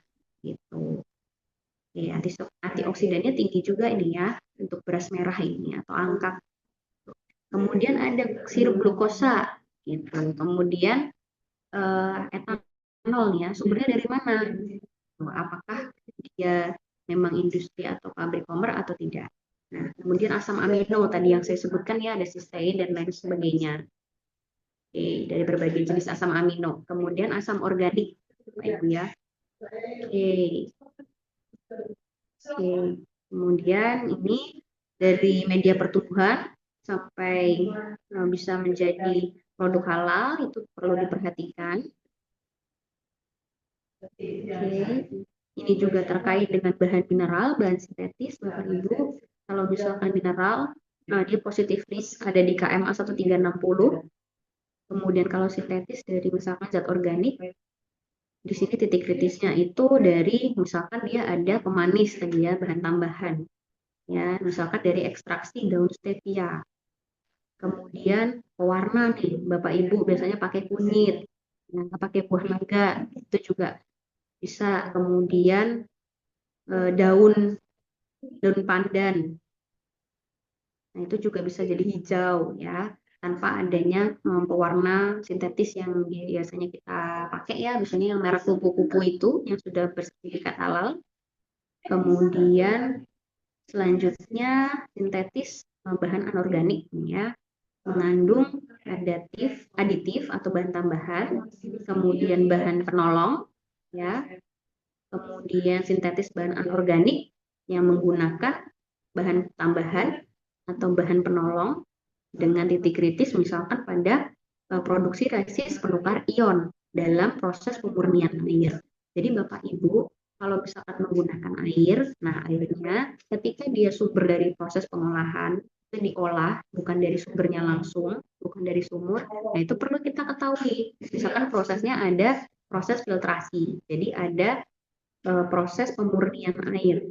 Speaker 1: gitu. Oke, antioksidannya tinggi juga ini ya untuk beras merah ini atau angkat. Kemudian ada sirup glukosa gitu. Kemudian etanol ya, sumbernya dari mana? Apakah dia memang industri atau pabrik homer atau tidak? Nah, kemudian asam amino tadi yang saya sebutkan ya, ada sistein dan lain sebagainya. Oke, dari berbagai jenis asam amino. Kemudian asam organik, Bapak Ibu ya. Oke. Oke. Kemudian ini dari media pertumbuhan sampai bisa menjadi produk halal itu perlu diperhatikan. Oke. Ini juga terkait dengan bahan mineral, bahan sintetis, Bapak Ibu. Kalau misalkan mineral, dia positif risk ada di KMA 1360. Kemudian kalau sintetis dari misalkan zat organik, di sini titik kritisnya itu dari misalkan dia ada pemanis tadi ya, bahan tambahan. Ya, misalkan dari ekstraksi daun stevia. Kemudian pewarna nih, Bapak Ibu biasanya pakai kunyit, pakai buah naga, itu juga bisa. Kemudian daun pandan. Nah, itu juga bisa jadi hijau ya, tanpa adanya pewarna sintetis yang biasanya kita pakai ya, misalnya yang merek kupu-kupu itu yang sudah bersertifikat halal. Kemudian selanjutnya sintetis bahan anorganik ya, mengandung aditif atau bahan tambahan, kemudian bahan penolong ya, kemudian sintetis bahan anorganik yang menggunakan bahan tambahan atau bahan penolong dengan titik kritis misalkan pada produksi resis penukar ion dalam proses pemurnian air. Jadi Bapak Ibu, kalau misalkan menggunakan air, nah airnya ketika dia sumber dari proses pengolahan, itu diolah, bukan dari sumbernya langsung, bukan dari sumur, nah itu perlu kita ketahui. Misalkan prosesnya ada proses filtrasi, jadi ada proses pemurnian air.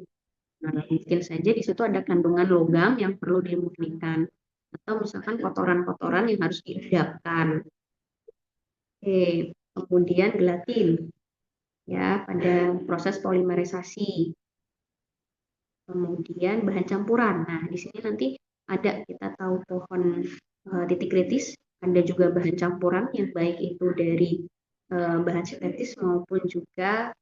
Speaker 1: Nah, mungkin saja di situ ada kandungan logam yang perlu dimurnikan atau misalkan kotoran-kotoran yang harus diendapkan. Oke, kemudian gelatin ya pada proses polimerisasi. Kemudian bahan campuran. Nah, di sini nanti ada kita tahu pohon titik kritis, ada juga bahan campuran yang baik itu dari bahan sintetis maupun juga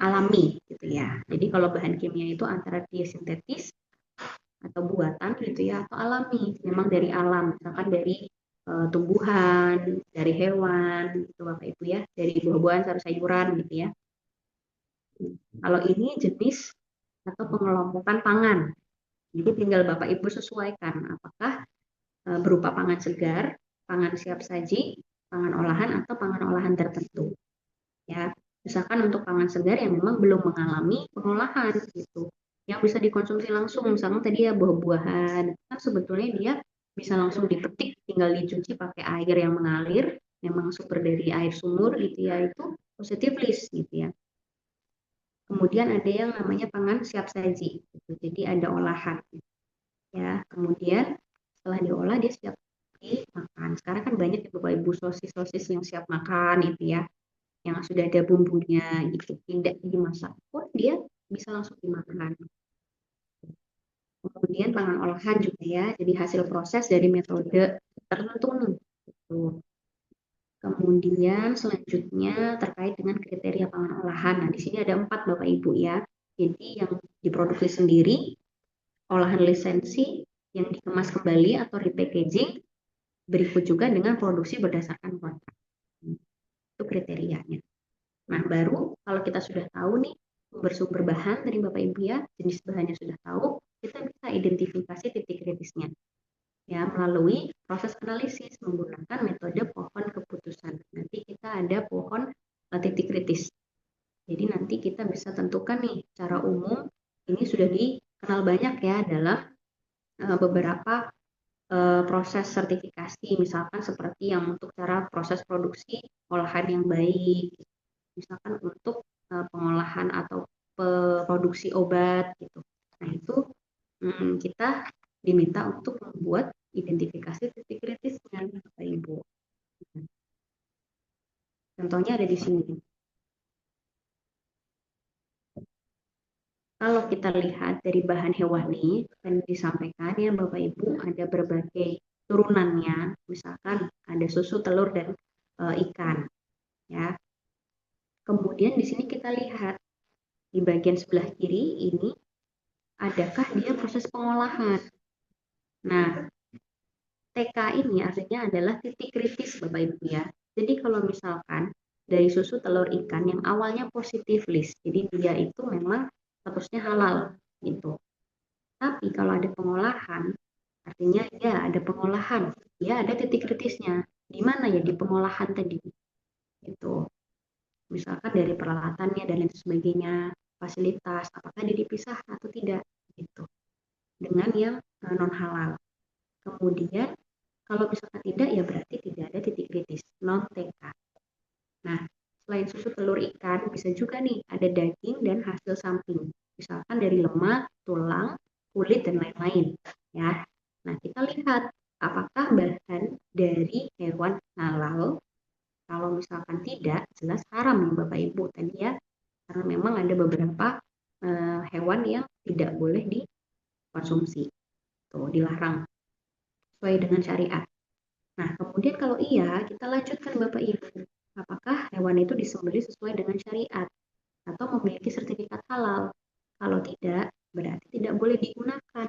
Speaker 1: alami gitu ya. Jadi kalau bahan kimia itu antara dia sintetis atau buatan gitu ya, atau alami, memang dari alam, misalkan dari tumbuhan, dari hewan, gitu Bapak Ibu ya, dari buah-buahan, sayur-sayuran gitu ya. Kalau ini jenis atau pengelompokan pangan, jadi tinggal Bapak Ibu sesuaikan apakah berupa pangan segar, pangan siap saji, pangan olahan atau pangan olahan tertentu. Ya, misalkan untuk pangan segar yang memang belum mengalami pengolahan gitu, yang bisa dikonsumsi langsung, misalnya tadi ya buah-buahan, kan sebetulnya dia bisa langsung dipetik, tinggal dicuci pakai air yang mengalir, memang sumber dari air sumur gitu ya, itu positif list gitu ya. Kemudian ada yang namanya pangan siap saji, gitu. Jadi ada olahan ya. Kemudian setelah diolah dia siap dimakan. Sekarang kan banyak ya Bapak Ibu sosis yang siap makan itu ya, yang sudah ada bumbunya gitu, tidak dimasak pun dia bisa langsung dimakan. Kemudian pangan olahan juga ya, jadi hasil proses dari metode tertentu nih. Gitu. Kemudian selanjutnya terkait dengan kriteria pangan olahan. Nah, di sini ada 4 Bapak Ibu ya. Jadi yang diproduksi sendiri, olahan lisensi, yang dikemas kembali atau repackaging, berikut juga dengan produksi berdasarkan kontrak. Itu kriterianya. Nah, baru kalau kita sudah tahu nih sumber-sumber bahan dari Bapak Ibu ya, jenis bahannya sudah tahu, kita bisa identifikasi titik kritisnya. Ya, melalui proses analisis menggunakan metode pohon keputusan. Nanti kita ada pohon titik kritis. Jadi nanti kita bisa tentukan nih secara umum, ini sudah dikenal banyak ya dalam beberapa proses sertifikasi, misalkan seperti yang untuk cara proses produksi olahan yang baik, misalkan untuk pengolahan atau produksi obat gitu. Nah itu kita diminta untuk membuat identifikasi titik kritisnya Bapak Ibu. Contohnya ada di sini. Kalau kita lihat dari bahan hewani yang disampaikan ya Bapak Ibu, ada berbagai turunannya, misalkan ada susu, telur dan ikan ya. Kemudian di sini kita lihat di bagian sebelah kiri ini adakah dia proses pengolahan. Nah, TK ini artinya adalah titik kritis Bapak Ibu ya. Jadi kalau misalkan dari susu telur ikan yang awalnya positif list, jadi dia itu memang statusnya halal gitu. Tapi kalau ada pengolahan, artinya ya ada pengolahan, ya ada titik kritisnya. Di mana ya di pengolahan tadi? Itu misalkan dari peralatannya dan lain sebagainya, fasilitas, apakah dia dipisah atau tidak gitu. Dengan yang non halal. Kemudian kalau misalkan tidak ya berarti tidak ada titik kritis, non TK. Nah, selain susu telur ikan bisa juga nih ada daging dan hasil samping. Misalkan dari lemak, tulang, kulit dan lain-lain ya. Nah, kita lihat apakah bahan dari hewan halal. Kalau misalkan tidak, jelas haram ya Bapak Ibu tadi ya. Karena memang ada beberapa hewan yang tidak boleh dikonsumsi. Tuh, dilarang sesuai dengan syariat. Nah, kemudian kalau iya, kita lanjutkan Bapak Ibu. Apakah hewan itu disembelih sesuai dengan syariat atau memiliki sertifikat halal? Kalau tidak, berarti tidak boleh digunakan.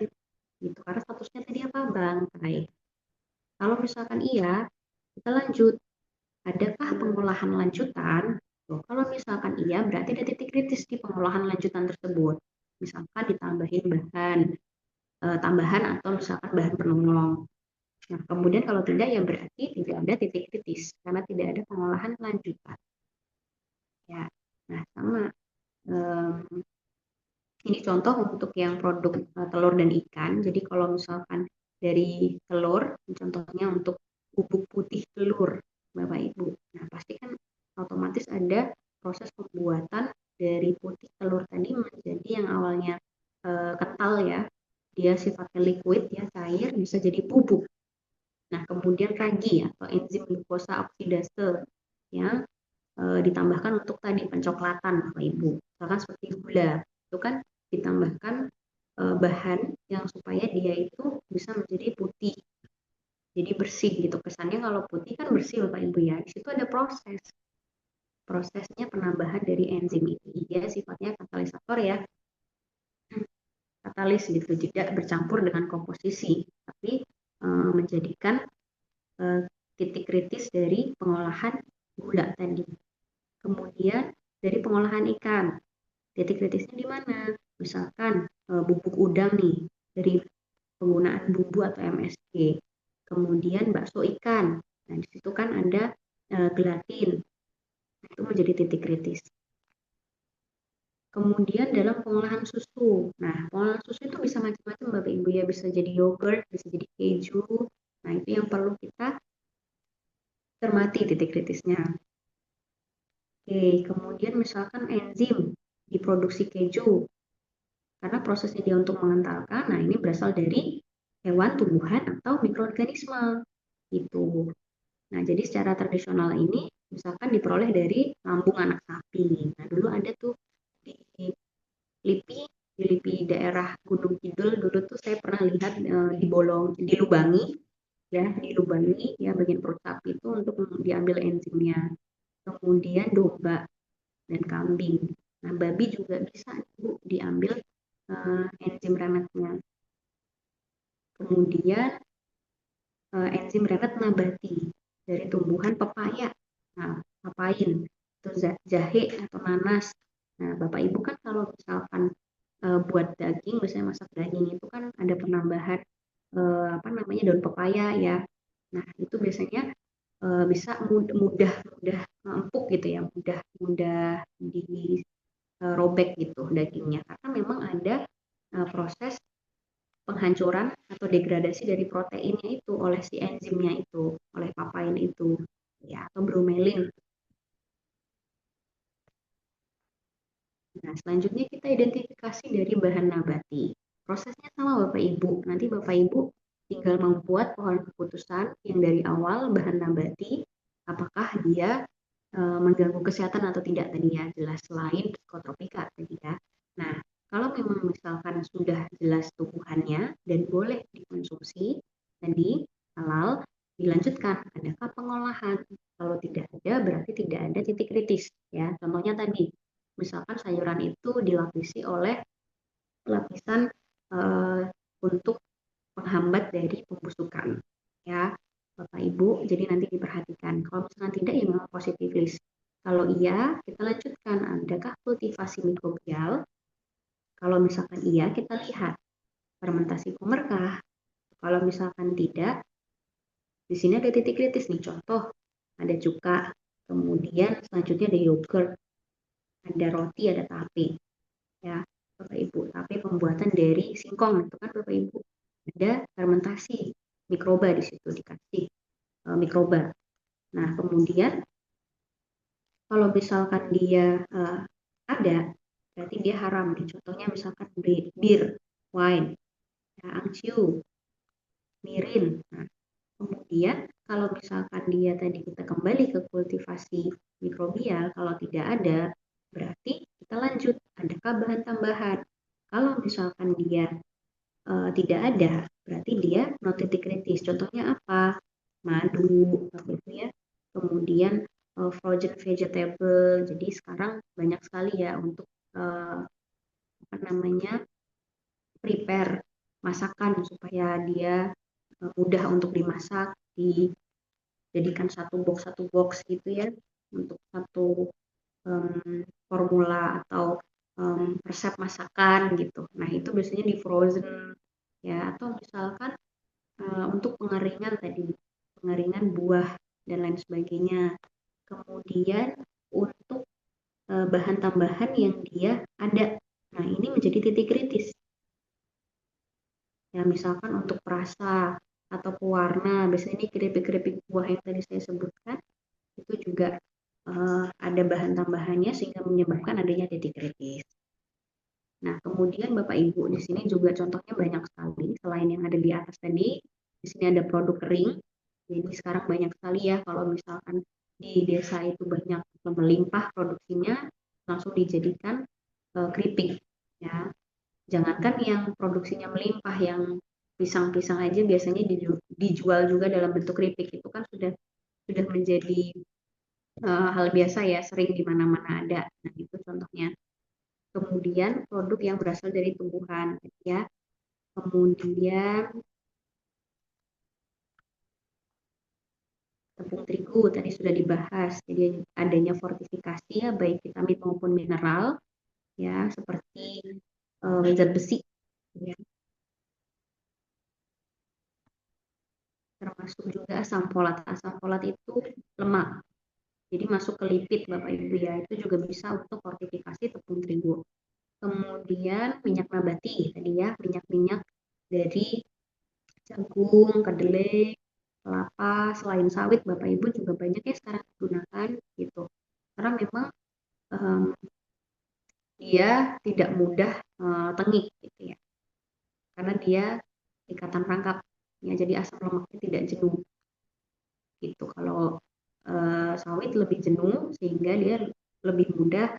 Speaker 1: Gitu. Karena statusnya tadi apa? Bangkai. Kalau misalkan iya, kita lanjut. Adakah pengolahan lanjutan? Tuh, kalau misalkan iya, berarti ada titik kritis di pengolahan lanjutan tersebut. Misalkan ditambahin bahan tambahan atau misalkan bahan penolong. Nah, kemudian kalau tidak ya berarti tidak ada titik kritis karena tidak ada pengolahan lanjutan. Ya, nah sama. Ini contoh untuk yang produk telur dan ikan. Jadi kalau misalkan dari telur, contohnya untuk bubuk putih telur, Bapak Ibu. Nah, pasti kan otomatis ada proses pembuatan dari putih telur tadi menjadi yang awalnya kental ya. Dia sifatnya liquid ya, cair, bisa jadi bubuk. Nah, kemudian ragi atau enzim glukosa oksidase yang ditambahkan untuk tadi pencoklatan Bapak Ibu. Misalkan seperti gula, itu kan ditambahkan bahan yang supaya dia itu bisa menjadi putih. Jadi bersih gitu. Kesannya kalau putih kan bersih Bapak Ibu ya. Di situ ada proses. Prosesnya penambahan dari enzim ini. Dia sifatnya katalisator ya. Katalis gitu, tidak bercampur dengan komposisi, tapi menjadikan titik kritis dari pengolahan gula tadi. Kemudian dari pengolahan ikan, titik kritisnya di mana? Misalkan bubuk udang nih, dari penggunaan bumbu atau MSG. Kemudian bakso ikan, nah di situ kan ada gelatin, nah, itu menjadi titik kritis. Kemudian dalam pengolahan susu, nah pengolahan susu itu bisa macam-macam Bapak Ibu ya, bisa jadi yogurt, bisa jadi keju, nah itu yang perlu kita cermati titik kritisnya. Oke, kemudian misalkan enzim di produksi keju, karena prosesnya dia untuk mengentalkan, nah ini berasal dari hewan, tumbuhan, atau mikroorganisme. Gitu. Nah, jadi secara tradisional ini misalkan diperoleh dari lambung anak sapi. Nah, dulu ada tuh di LIPI, di LIPI daerah Gunung Kidul, dulu tuh saya pernah lihat dilubangi, ya, dilubangi, ya, bagian perut sapi itu untuk diambil enzimnya. Kemudian domba dan kambing. Nah, babi juga bisa Bu diambil enzim renetnya. Kemudian enzim renet nabati dari tumbuhan pepaya. Nah, papain itu jahe atau nanas. Nah, Bapak Ibu kan kalau misalkan buat daging, misalnya masak daging itu kan ada penambahan apa namanya daun pepaya ya. Nah, itu biasanya bisa mudah empuk gitu ya, mudah dirobek gitu dagingnya karena memang ada proses penghancuran atau degradasi dari proteinnya itu oleh si enzimnya itu, oleh papain itu ya, atau bromelin. Nah, selanjutnya kita identifikasi dari bahan nabati. Prosesnya sama Bapak Ibu. Nanti Bapak Ibu tinggal membuat pohon keputusan yang dari awal bahan nabati, apakah dia mengganggu kesehatan atau tidak tadi ya, jelas selain psikotropika tadi ya. Nah, kalau memang misalkan sudah jelas tubuhannya dan boleh dikonsumsi tadi halal, dilanjutkan adakah pengolahan. Kalau tidak ada berarti tidak ada titik kritis ya. Contohnya tadi misalkan sayuran itu dilapisi oleh lapisan pembusukan. Ya, Bapak Ibu, jadi nanti diperhatikan. Kalau misalkan tidak, ya memang positif list. Kalau iya, kita lanjutkan. Adakah kultivasi mikrobial? Kalau misalkan iya, kita lihat fermentasi kumerkah. Kalau misalkan tidak, di sini ada titik kritis nih. Contoh, ada cuka, kemudian selanjutnya ada yogurt, ada roti, ada tape. Ya, Bapak Ibu, tape pembuatan dari singkong itu kan Bapak Ibu. Ada fermentasi mikroba di situ dikasih mikroba. Nah, kemudian kalau misalkan dia ada, berarti dia haram. Contohnya misalkan bir, wine, ya, angciu, mirin. Nah, kemudian kalau misalkan dia tadi kita kembali ke kultivasi mikrobial, kalau tidak ada, berarti kita lanjut. Adakah bahan tambahan? Kalau misalkan dia tidak ada, berarti dia non titik kritis. Contohnya apa? Madu, gitu ya. Kemudian frozen vegetable. Jadi sekarang banyak sekali ya untuk apa namanya prepare masakan supaya dia mudah untuk dimasak, dijadikan satu box gitu ya untuk satu formula atau resep masakan gitu. Nah itu biasanya di frozen ya, atau misalkan untuk pengeringan tadi, pengeringan buah dan lain sebagainya. Kemudian untuk bahan tambahan yang dia ada. Nah, ini menjadi titik kritis. Ya, misalkan untuk perasa atau pewarna, biasanya ini keripik-keripik buah yang tadi saya sebutkan, itu juga ada bahan tambahannya sehingga menyebabkan adanya titik kritis. Nah, kemudian Bapak Ibu di sini juga contohnya banyak sekali selain yang ada di atas tadi. Di sini ada produk kering. Jadi sekarang banyak sekali ya kalau misalkan di desa itu banyak melimpah produksinya langsung dijadikan keripik ya. Jangankan yang produksinya melimpah, yang pisang-pisang aja biasanya dijual juga dalam bentuk keripik, itu kan sudah menjadi hal biasa ya, sering di mana-mana ada. Nah, itu contohnya. Kemudian produk yang berasal dari tumbuhan ya. Kemudian tepung terigu tadi sudah dibahas. Jadi adanya fortifikasi ya baik vitamin maupun mineral ya seperti zat besi ya. Termasuk juga asam folat. Asam folat itu lemak. Jadi masuk ke lipid Bapak Ibu ya. Itu juga bisa untuk fortifikasi tepung terigu. Kemudian minyak nabati tadi ya, minyak-minyak dari jagung, kedelai, kelapa, selain sawit Bapak Ibu juga banyak ya sekarang digunakan gitu. Karena memang dia tidak mudah tengik gitu ya. Karena dia ikatan rangkap ya, jadi asam lemaknya tidak jenuh gitu. Kalau sawit lebih jenuh sehingga dia lebih mudah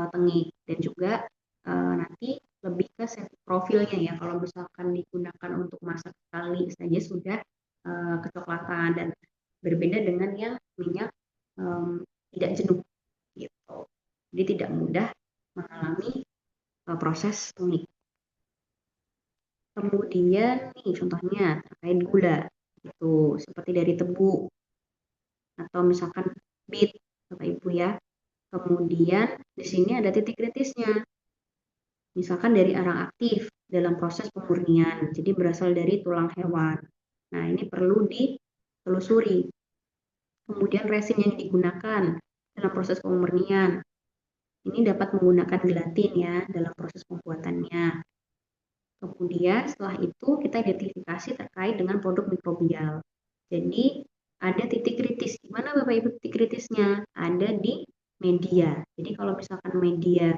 Speaker 1: tengik dan juga nanti lebih ke profilnya ya. Kalau misalkan digunakan untuk masak sekali saja sudah kecoklatan dan berbeda dengan yang minyak tidak jenuh gitu. Jadi tidak mudah mengalami proses tengik. Kemudian nih contohnya terkait gula itu seperti dari tebu atau misalkan beet Bapak Ibu ya. Kemudian di sini ada titik kritisnya. Misalkan dari arang aktif dalam proses pemurnian, jadi berasal dari tulang hewan. Nah, ini perlu ditelusuri. Kemudian resin yang digunakan dalam proses pemurnian. Ini dapat menggunakan gelatin ya dalam proses pembuatannya. Kemudian setelah itu kita identifikasi terkait dengan produk mikrobial. Jadi ada titik kritis. Di mana Bapak Ibu titik kritisnya? Ada di media. Jadi kalau misalkan media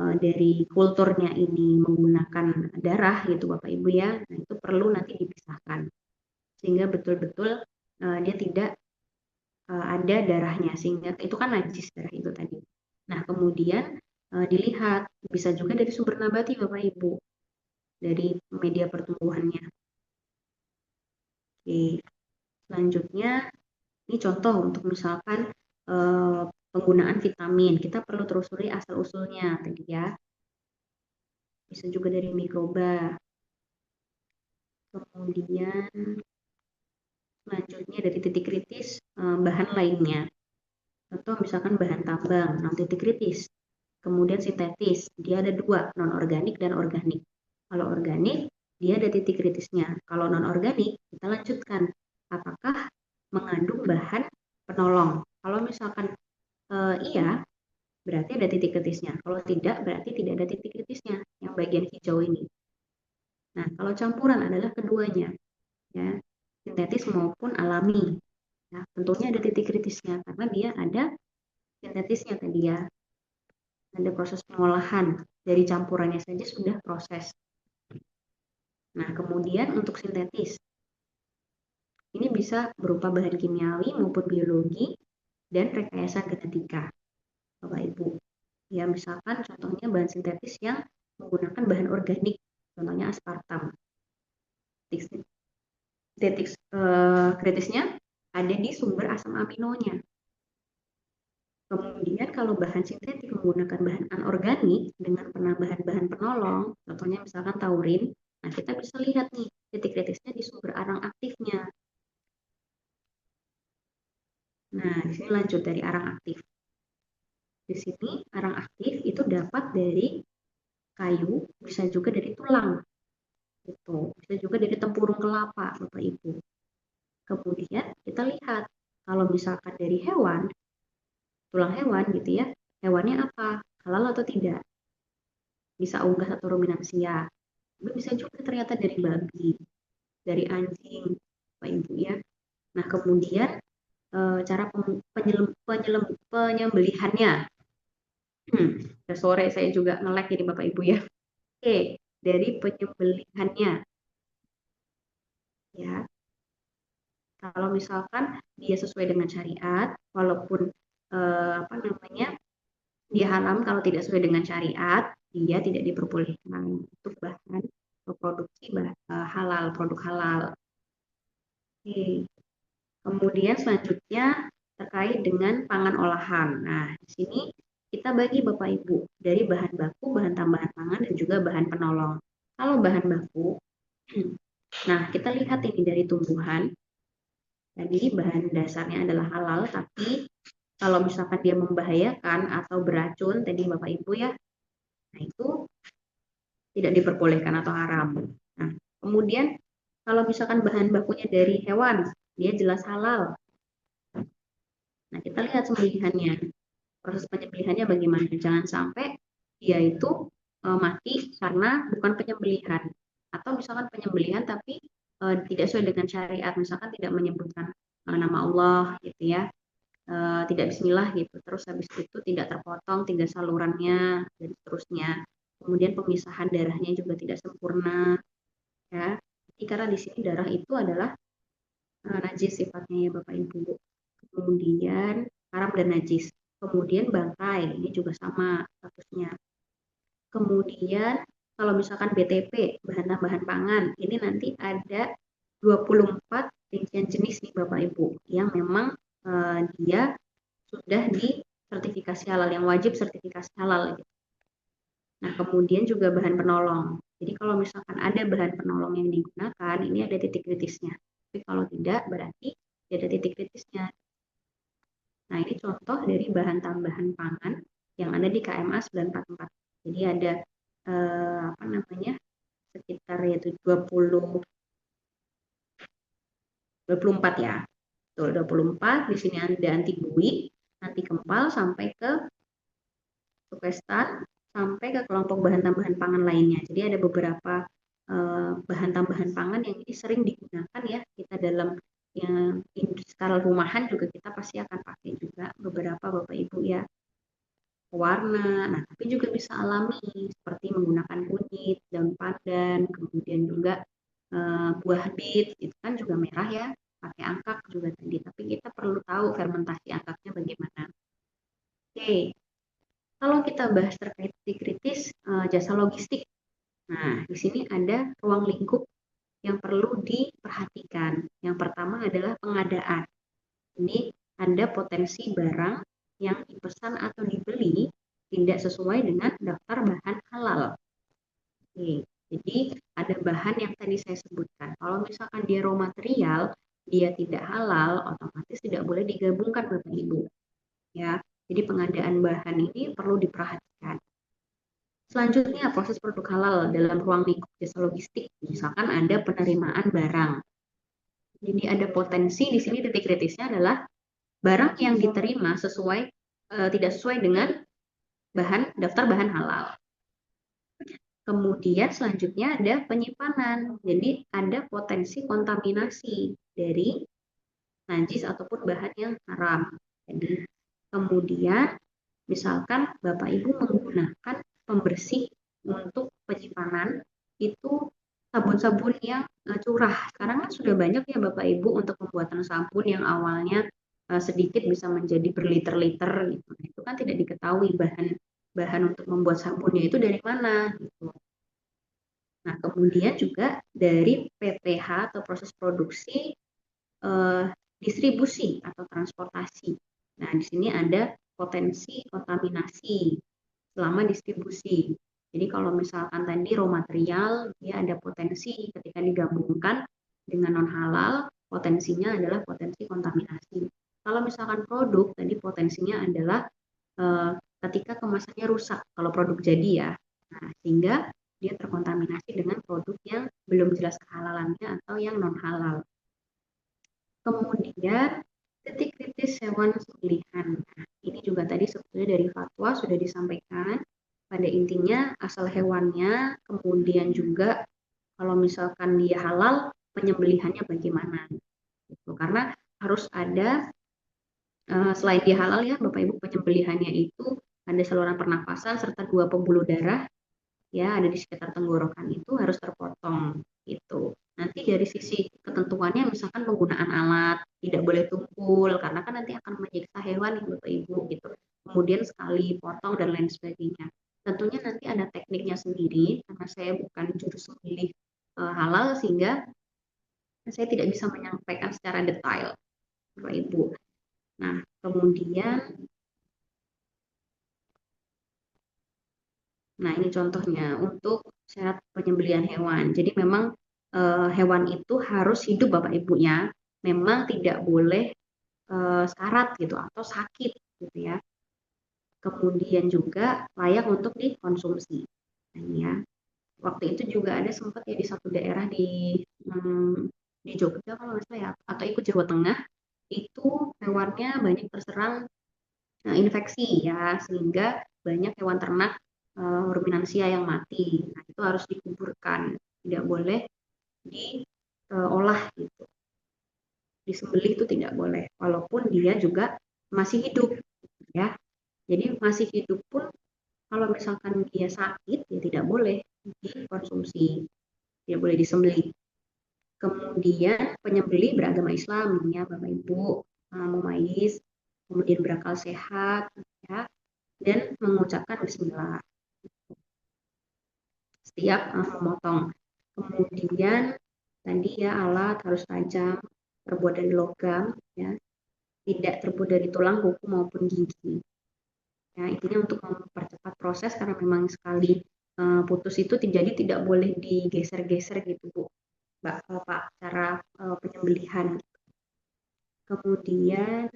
Speaker 1: dari kulturnya ini menggunakan darah gitu Bapak Ibu ya, nah itu perlu nanti dipisahkan. Sehingga betul-betul dia tidak ada darahnya. Sehingga itu kan najis darah itu tadi. Nah kemudian dilihat bisa juga dari sumber nabati Bapak Ibu. Dari media pertumbuhannya. Oke, selanjutnya ini contoh untuk misalkan penggunaan vitamin. Kita perlu telusuri asal-usulnya tadi ya. Bisa juga dari mikroba. Kemudian selanjutnya dari titik kritis bahan lainnya. Atau misalkan bahan tambang, non titik kritis. Kemudian sintetis, dia ada dua, non-organik dan organik. Kalau organik, dia ada titik kritisnya. Kalau non-organik, kita lanjutkan. Apakah mengandung bahan penolong? Kalau misalkan iya, berarti ada titik kritisnya. Kalau tidak, berarti tidak ada titik kritisnya, yang bagian hijau ini. Nah, kalau campuran adalah keduanya, ya, sintetis maupun alami. Ya, tentunya ada titik kritisnya, karena dia ada sintetisnya tadi ya. Ada proses pengolahan dari campurannya saja sudah proses. Nah, kemudian untuk sintetis, ini bisa berupa bahan kimiawi maupun biologi dan rekayasa genetika, Bapak Ibu. Ya, misalkan contohnya bahan sintetis yang menggunakan bahan organik, contohnya aspartam. Titik kritisnya ada di sumber asam aminonya. Kemudian kalau bahan sintetik menggunakan bahan anorganik dengan penambahan bahan penolong, contohnya misalkan taurin, nah kita bisa lihat nih titik kritisnya di sumber arang aktifnya. Nah, di sini lanjut dari arang aktif. Di sini arang aktif itu dapat dari kayu, bisa juga dari tulang. Gitu. Bisa juga dari tempurung kelapa, Bapak Ibu. Kemudian kita lihat kalau misalkan dari hewan, tulang hewan gitu ya, hewannya apa? Halal atau tidak? Bisa unggas atau ruminansia. Bisa juga ternyata dari babi, dari anjing, Bapak Ibu ya. Nah, kemudian cara penyembelihannya. Udah sore saya juga nge-lag ini Bapak Ibu ya. Oke, dari penyembelihannya. Ya, kalau misalkan dia sesuai dengan syariat, walaupun apa namanya dia haram kalau tidak sesuai dengan syariat, dia tidak diperbolehkan untuk bahan produksi halal, produk halal. Oke. Kemudian selanjutnya terkait dengan pangan olahan. Nah, di sini kita bagi Bapak Ibu dari bahan baku, bahan tambahan pangan, dan juga bahan penolong. Kalau bahan baku, nah kita lihat ini dari tumbuhan. Tadi bahan dasarnya adalah halal, tapi kalau misalkan dia membahayakan atau beracun, tadi Bapak Ibu ya, nah itu tidak diperbolehkan atau haram. Nah, kemudian kalau misalkan bahan bakunya dari hewan, dia jelas halal. Nah, kita lihat sembelihannya. Proses penyembelihannya bagaimana? Jangan sampai dia itu mati karena bukan penyembelihan. Atau misalkan penyembelihan tapi tidak sesuai dengan syariat. Misalkan tidak menyebutkan nama Allah gitu ya. Tidak bismillah gitu. Terus habis itu tidak terpotong, tiga salurannya, dan seterusnya. Kemudian pemisahan darahnya juga tidak sempurna. Ya. Jadi karena di sini darah itu adalah najis sifatnya ya Bapak Ibu. Kemudian haram dan najis. Kemudian bangkai, ini juga sama statusnya. Kemudian kalau misalkan BTP, bahan tambahan pangan, ini nanti ada 24 rincian jenis nih Bapak Ibu, yang memang dia sudah disertifikasi halal, yang wajib sertifikasi halal. Nah, kemudian juga bahan penolong. Jadi kalau misalkan ada bahan penolong yang digunakan, ini ada titik kritisnya. Tapi kalau tidak, berarti tidak ada titik kritisnya. Nah, ini contoh dari bahan tambahan pangan yang ada di KMA 944. Jadi ada apa namanya? Sekitar yaitu 24 ya. Betul, 24. Di sini ada anti buih, anti kempal sampai ke sukestan sampai ke kelompok bahan tambahan pangan lainnya. Jadi ada beberapa bahan tambahan pangan yang ini sering digunakan ya kita dalam yang skala rumahan juga kita pasti akan pakai juga beberapa Bapak Ibu ya. Warna, nah tapi juga bisa alami seperti menggunakan kunyit, daun pandan, kemudian juga buah bit itu kan juga merah ya, pakai angkak juga tadi. Tapi kita perlu tahu fermentasi angkaknya bagaimana. Oke, kalau kita bahas terkait kritis jasa logistik, nah di sini ada ruang lingkup yang perlu diperhatikan. Yang pertama adalah pengadaan. Ini ada potensi barang yang dipesan atau dibeli tidak sesuai dengan daftar bahan halal. Oke. Jadi ada bahan yang tadi saya sebutkan. Kalau misalkan dia raw material, dia tidak halal, otomatis tidak boleh digabungkan Bapak Ibu. Ya, jadi pengadaan bahan ini perlu diperhatikan. Selanjutnya proses produk halal dalam ruang lingkup jasa logistik. Misalkan ada penerimaan barang. Jadi ada potensi di sini titik kritisnya adalah barang yang diterima tidak sesuai dengan daftar bahan halal. Kemudian selanjutnya ada penyimpanan. Jadi ada potensi kontaminasi dari najis ataupun bahan yang haram. Jadi kemudian misalkan Bapak Ibu menggunakan pembersih untuk penyimpanan itu sabun-sabun yang curah. Sekarang kan sudah banyak ya Bapak Ibu untuk pembuatan sabun yang awalnya sedikit bisa menjadi berliter-liter gitu. Itu kan tidak diketahui bahan untuk membuat sabunnya itu dari mana gitu. Nah, kemudian juga dari PPH atau proses produksi, distribusi atau transportasi. Nah, di sini ada potensi kontaminasi selama distribusi. Jadi kalau misalkan tadi raw material, dia ada potensi ketika digabungkan dengan non halal, potensinya adalah potensi kontaminasi. Kalau misalkan produk, tadi potensinya adalah ketika kemasannya rusak, kalau produk jadi ya. Nah, sehingga dia terkontaminasi dengan produk yang belum jelas kehalalannya atau yang non halal. Kemudian titik kritis hewan sembelihan. Nah, ini juga tadi sebetulnya dari fatwa sudah disampaikan. Pada intinya asal hewannya, kemudian juga kalau misalkan dia halal, penyembelihannya bagaimana. Gitu. Karena harus ada selain dia halal ya Bapak Ibu, penyembelihannya itu ada saluran pernapasan serta 2 pembuluh darah ya ada di sekitar tenggorokan itu harus terpotong gitu. Nanti dari sisi ketentuannya misalkan penggunaan alat tidak boleh tumpul karena kan nanti akan menyiksa hewan ya Bapak Ibu gitu. Kemudian sekali potong dan lain sebagainya. Tentunya nanti ada tekniknya sendiri karena saya bukan juru sembelih halal sehingga saya tidak bisa menyampaikan secara detail Bapak Ibu. Nah, kemudian ini contohnya untuk syarat penyembelihan hewan. Jadi memang hewan itu harus hidup Bapak Ibunya, memang tidak boleh syarat gitu atau sakit gitu ya. Kemudian juga layak untuk dikonsumsi. Nah, ini ya. Waktu itu juga ada sempat ya di satu daerah di Jogja kalau nggak salah ya, atau ikut Jawa Tengah, itu hewannya banyak terserang infeksi ya, sehingga banyak hewan ternak ruminansia yang mati. Nah, itu harus dikuburkan, tidak boleh diolah gitu. Disembelih itu tidak boleh, walaupun dia juga masih hidup ya. Jadi masih hidup pun kalau misalkan dia sakit ya tidak boleh dikonsumsi, tidak boleh disembelih. Kemudian penyembelih beragama Islam ya Bapak Ibu, memais, kemudian berakal sehat ya, dan mengucapkan bismillah setiap memotong. Kemudian tadi ya alat harus tajam, terbuat dari logam ya, tidak terbuat dari tulang, kuku maupun gigi. Ya, intinya untuk mempercepat proses karena memang sekali putus itu jadi tidak boleh digeser-geser gitu Bu. Pak cara penyembelihan. Kemudian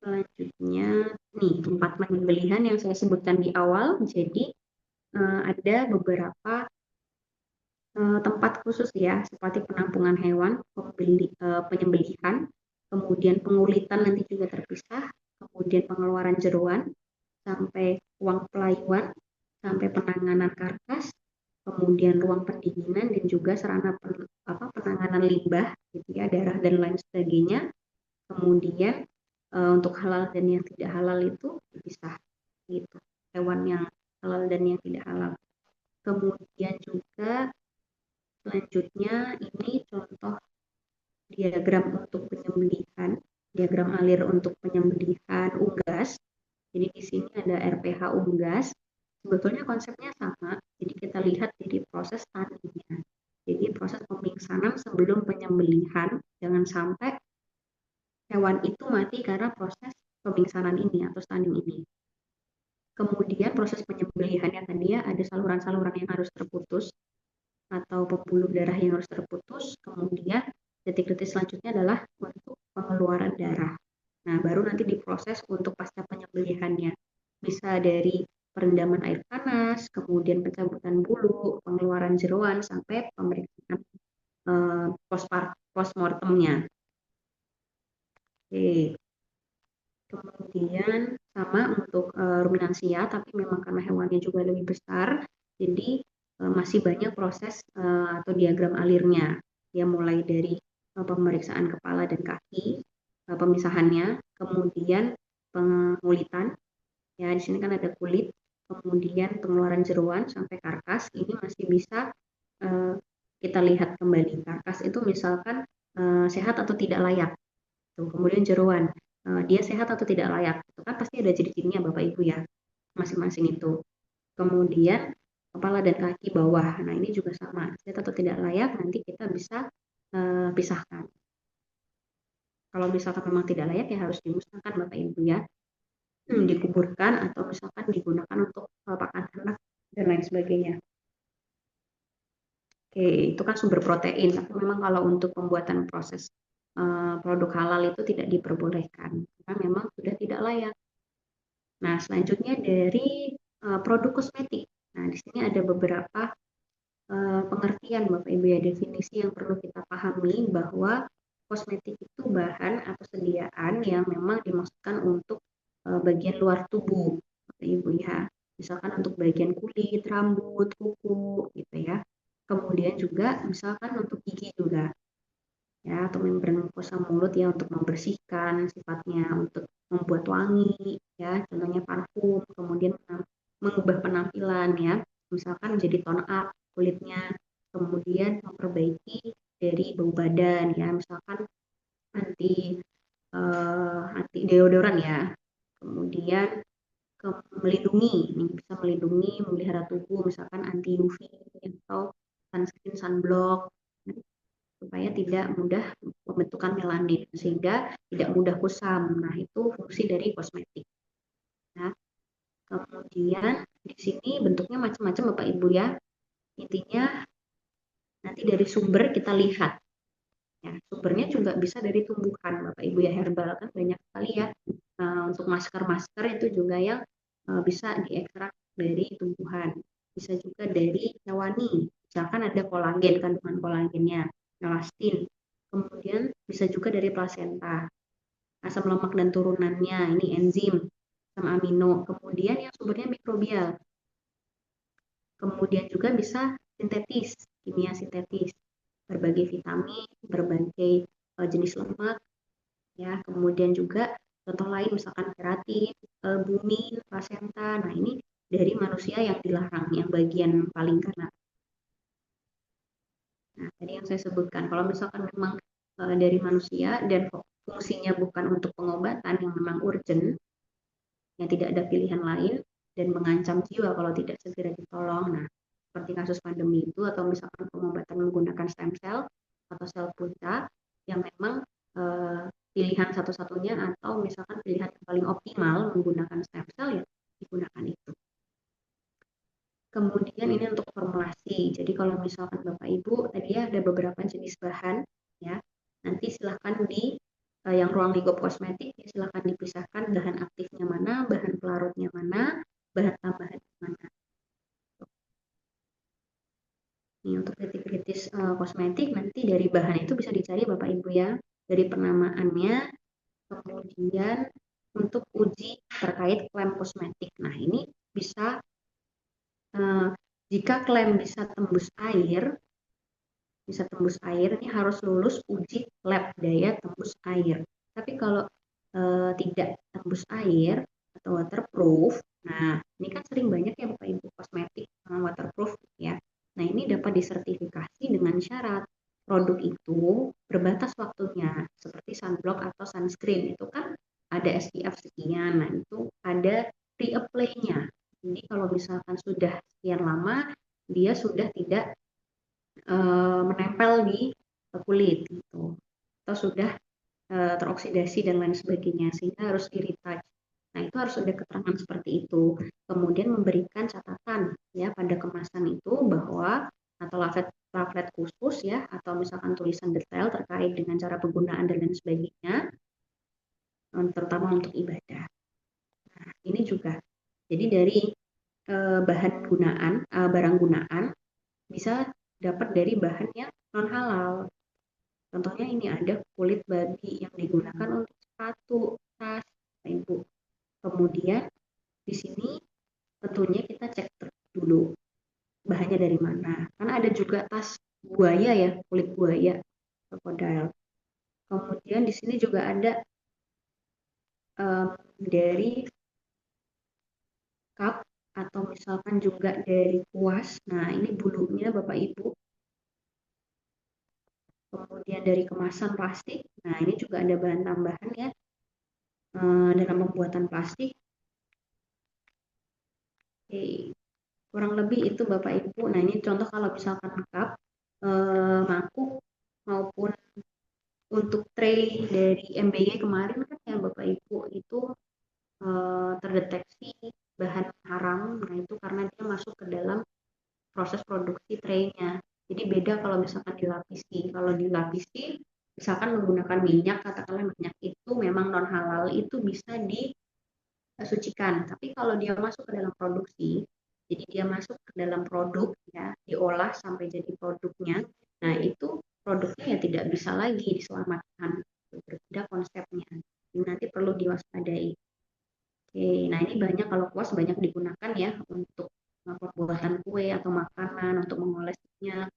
Speaker 1: selanjutnya nih tempat penyembelihan yang saya sebutkan di awal. Jadi ada beberapa tempat khusus ya seperti penampungan hewan, penyembelihan, kemudian pengulitan nanti juga terpisah, kemudian pengeluaran jeroan, sampai uang pelayuan, sampai penanganan karkas, kemudian ruang pendinginan dan juga sarana penanganan limbah gitu ya, darah dan lain sebagainya. Kemudian untuk halal dan yang tidak halal itu dipisah gitu, hewan yang halal dan yang tidak halal. Kemudian juga selanjutnya ini contoh diagram untuk penyembelihan, diagram alir untuk penyembelihan unggas. Jadi di sini ada RPH unggas. Sebetulnya konsepnya sama, jadi kita lihat dari proses stuntingnya. Jadi proses pemingsanan sebelum penyembelihan, jangan sampai hewan itu mati karena proses pemingsanan ini atau stunting ini. Kemudian proses penyembelihannya tadi ya, ada saluran-saluran yang harus terputus atau pembuluh darah yang harus terputus. Kemudian detik-detik selanjutnya adalah untuk pengeluaran darah. Nah, baru nanti diproses untuk pasca penyembelihannya. Bisa dari perendaman air panas, kemudian pencabutan bulu, pengeluaran jeroan, sampai pemeriksaan postmortemnya. Oke. Kemudian sama untuk ruminansia, tapi memang karena hewannya juga lebih besar, jadi masih banyak proses atau diagram alirnya. Ya mulai dari pemeriksaan kepala dan kaki, pemisahannya, kemudian pengulitan. Ya di sini kan ada kulit, kemudian pengeluaran jeroan sampai karkas. Ini masih bisa kita lihat kembali. Karkas itu misalkan sehat atau tidak layak. Tuh, kemudian jeroan, dia sehat atau tidak layak. Itu kan pasti ada ciri-cirinya Bapak Ibu ya, masing-masing itu. Kemudian kepala dan kaki bawah. Nah, ini juga sama. Sehat atau tidak layak, nanti kita bisa pisahkan. Kalau misalkan memang tidak layak, ya harus dimusnahkan Bapak Ibu ya. Dikuburkan atau misalkan digunakan untuk pakan ternak dan lain sebagainya. Oke, itu kan sumber protein, tapi memang kalau untuk pembuatan proses produk halal itu tidak diperbolehkan karena memang sudah tidak layak. Nah, selanjutnya dari produk kosmetik. Nah, di sini ada beberapa pengertian Bapak Ibu ya, definisi yang perlu kita pahami bahwa kosmetik itu bahan atau sediaan yang memang dimaksudkan untuk bagian luar tubuh Bapak Ibu ya. Misalkan untuk bagian kulit, rambut, kuku gitu ya. Kemudian juga misalkan untuk gigi juga ya, atau membran mukosa mulut ya untuk membersihkan sifatnya, untuk membuat wangi ya, contohnya parfum, kemudian mengubah penampilan ya, misalkan menjadi tone up kulitnya, kemudian memperbaiki dari bau badan ya, misalkan anti anti deodoran ya, kemudian melindungi, ini bisa melindungi, memelihara tubuh, misalkan anti UV atau sunscreen, sunblock, supaya tidak mudah pembentukan melanin sehingga tidak mudah kusam. Nah, itu fungsi dari kosmetik. Nah, kemudian di sini bentuknya macam-macam Bapak Ibu ya. Intinya nanti dari sumber kita lihat. Ya, sumbernya juga bisa dari tumbuhan Bapak Ibu ya, herbal kan banyak sekali ya. Untuk masker-masker itu juga yang bisa diekstrak dari tumbuhan. Bisa juga dari hewani. Misalkan ada kolagen, kandungan kolagennya, elastin. Kemudian bisa juga dari plasenta, asam lemak dan turunannya, ini enzim, asam amino. Kemudian yang sumbernya mikrobial. Kemudian juga bisa sintetis, kimia sintetis, berbagai vitamin, berbagai jenis lemak, ya. Kemudian juga contoh lain misalkan keratin, albumin, plasenta. Nah, ini dari manusia yang dilarang, yang bagian paling kanan. Nah, tadi yang saya sebutkan, kalau misalkan memang dari manusia dan fungsinya bukan untuk pengobatan yang memang urgent, yang tidak ada pilihan lain dan mengancam jiwa kalau tidak segera ditolong. Nah, seperti kasus pandemi itu atau misalkan pengobatan menggunakan stem cell atau sel punca yang memang pilihan satu-satunya atau misalkan pilihan yang paling optimal menggunakan stem cell ya digunakan itu. Kemudian ini untuk formulasi. Jadi kalau misalkan Bapak Ibu tadi ya ada beberapa jenis bahan ya. Nanti silahkan di yang ruang lingkup kosmetik ya, silahkan dipisahkan bahan aktifnya mana, bahan pelarutnya mana, bahan tambahan mana. Ini untuk kritis kosmetik nanti dari bahan itu bisa dicari Bapak Ibu ya, dari penamaannya, kemudian untuk uji terkait klaim kosmetik. Nah, ini bisa jika klaim bisa tembus air, ini harus lulus uji lab daya tembus air. Tapi kalau tidak tembus air atau waterproof, nah ini kan sering banyak ya Bapak Ibu kosmetik waterproof ya. Nah, ini dapat disertifikasi dengan syarat produk itu berbatas waktunya, seperti sunblock atau sunscreen itu kan ada SPF sekian, nah itu ada pre-apply-nya. Jadi kalau misalkan sudah sekian lama, dia sudah tidak menempel di kulit gitu, atau sudah teroksidasi dan lain sebagainya, sehingga harus di retouch Nah, itu harus ada keterangan seperti itu. Kemudian memberikan catatan ya pada kemasan itu bahwa atau pamflet khusus ya atau misalkan tulisan detail terkait dengan cara penggunaan dan lain sebagainya, terutama untuk ibadah. Nah, ini juga. Jadi dari bahan gunaan, barang gunaan bisa dapat dari bahan yang non halal. Contohnya ini ada kulit babi yang digunakan untuk sepatu, tas, Ibu. Kemudian di sini tentunya kita cek dulu bahannya dari mana. Karena ada juga tas buaya ya, kulit buaya, krokodil. Kemudian di sini juga ada dari cup atau misalkan juga dari kuas. Nah, ini bulunya Bapak Ibu. Kemudian dari kemasan plastik. Nah, ini juga ada bahan tambahan ya dalam pembuatan plastik. Oke, kurang lebih itu Bapak Ibu. Nah, ini contoh kalau misalkan cup, mangkuk maupun untuk tray dari MBY kemarin kan ya Bapak Ibu itu terdeteksi bahan haram. Nah, itu karena dia masuk ke dalam proses produksi traynya. Jadi beda kalau misalkan dilapisi. Kalau dilapisi, misalkan menggunakan minyak, katakanlah minyak itu memang non halal, itu bisa disucikan. Tapi kalau dia masuk ke dalam produksi, jadi dia masuk ke dalam produk, ya, diolah sampai jadi produknya. Nah, itu produknya ya tidak bisa lagi diselamatkan. Berbeda konsepnya. Ini nanti perlu diwaspadai. Oke, nah ini banyak kalau kuas banyak digunakan ya untuk pembuatan kue atau makanan, untuk mengolesnya,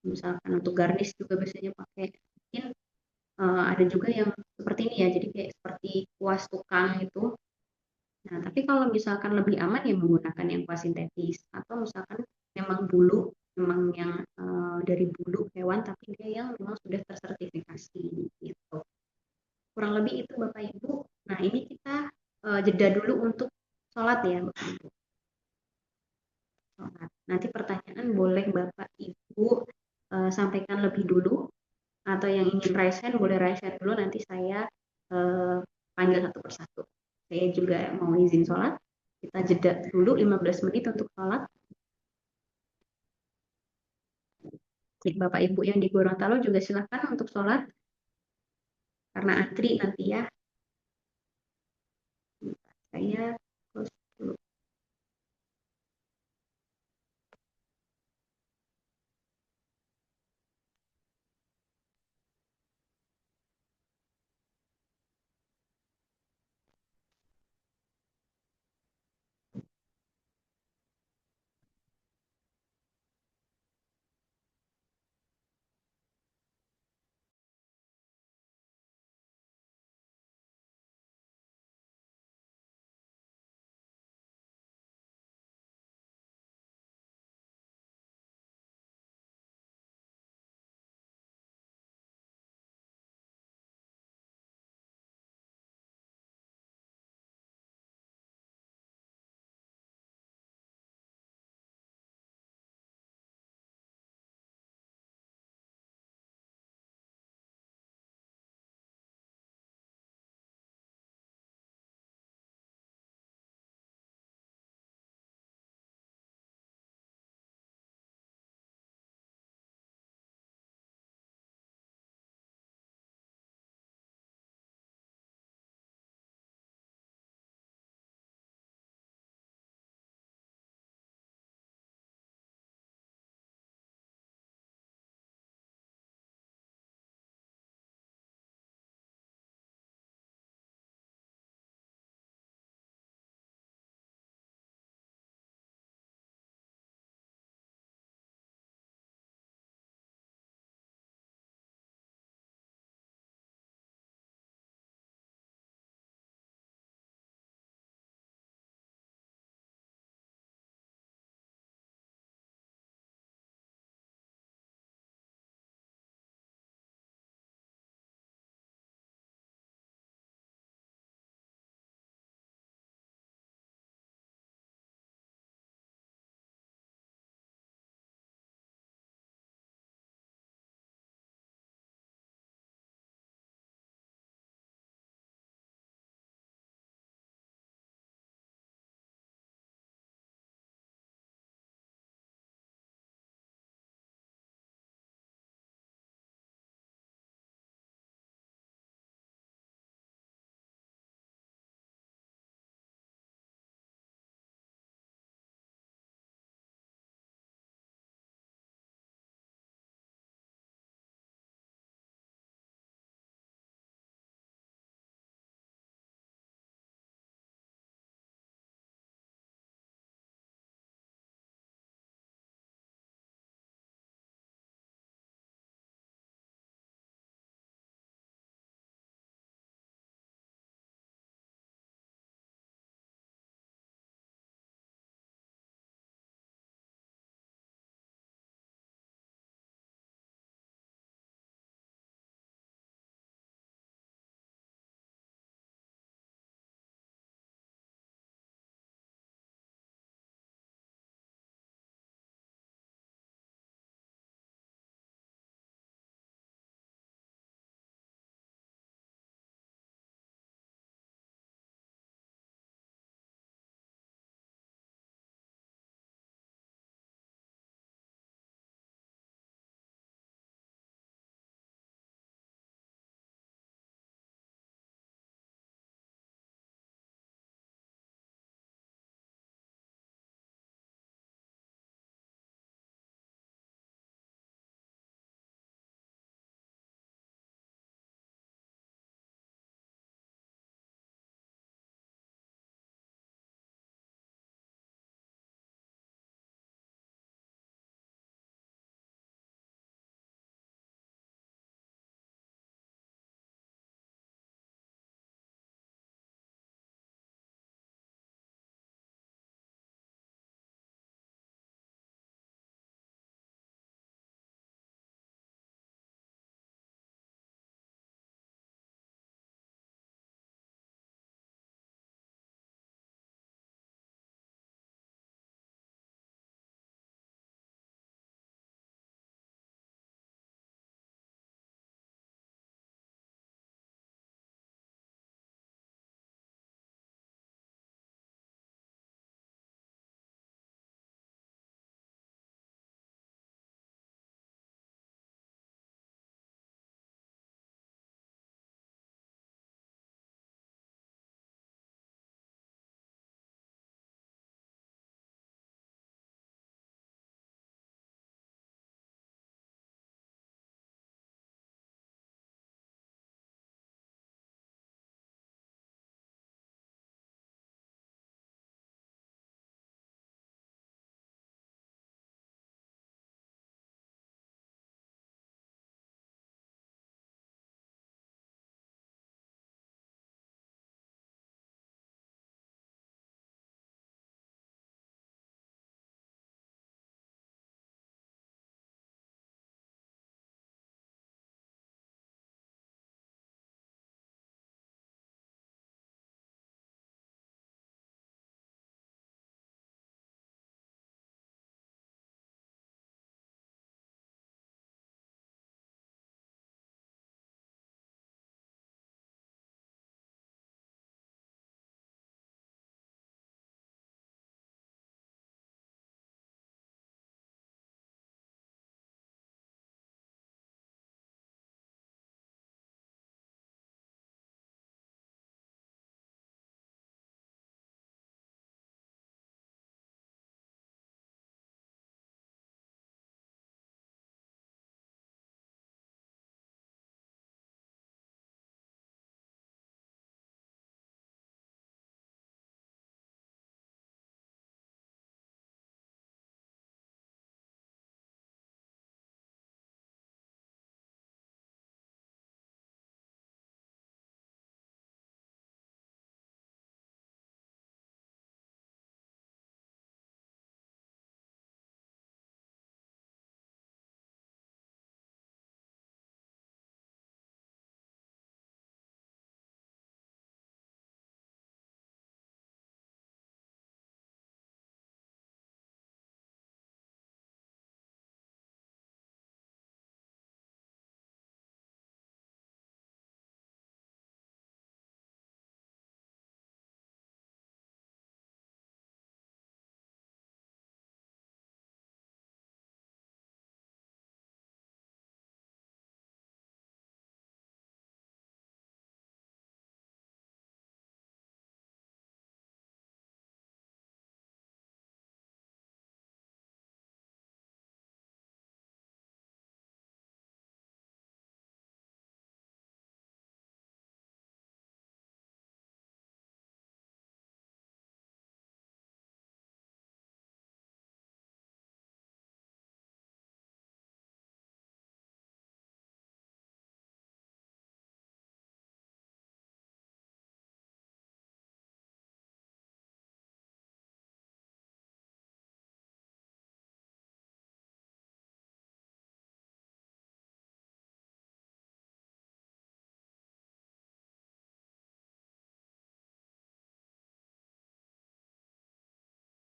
Speaker 1: misalkan untuk garnish juga biasanya pakai. Mungkin ada juga yang seperti ini ya, jadi kayak seperti kuas tukang itu. Nah, tapi kalau misalkan lebih aman ya menggunakan yang kuas sintetis atau misalkan memang bulu, memang yang dari bulu hewan, tapi dia yang memang sudah tersertifikasi gitu. Kurang lebih itu Bapak Ibu. Nah, ini kita jeda dulu untuk sholat ya Bapak Ibu. Sholat. Nanti pertanyaan boleh Bapak Ibu sampaikan lebih dulu, atau yang ingin raise hand boleh raise hand dulu, nanti saya panggil satu persatu. Saya juga mau izin sholat. Kita jeda dulu 15 menit untuk sholat. Jadi Bapak Ibu yang di Gorontalo juga silakan untuk sholat. Karena antri nanti ya. Saya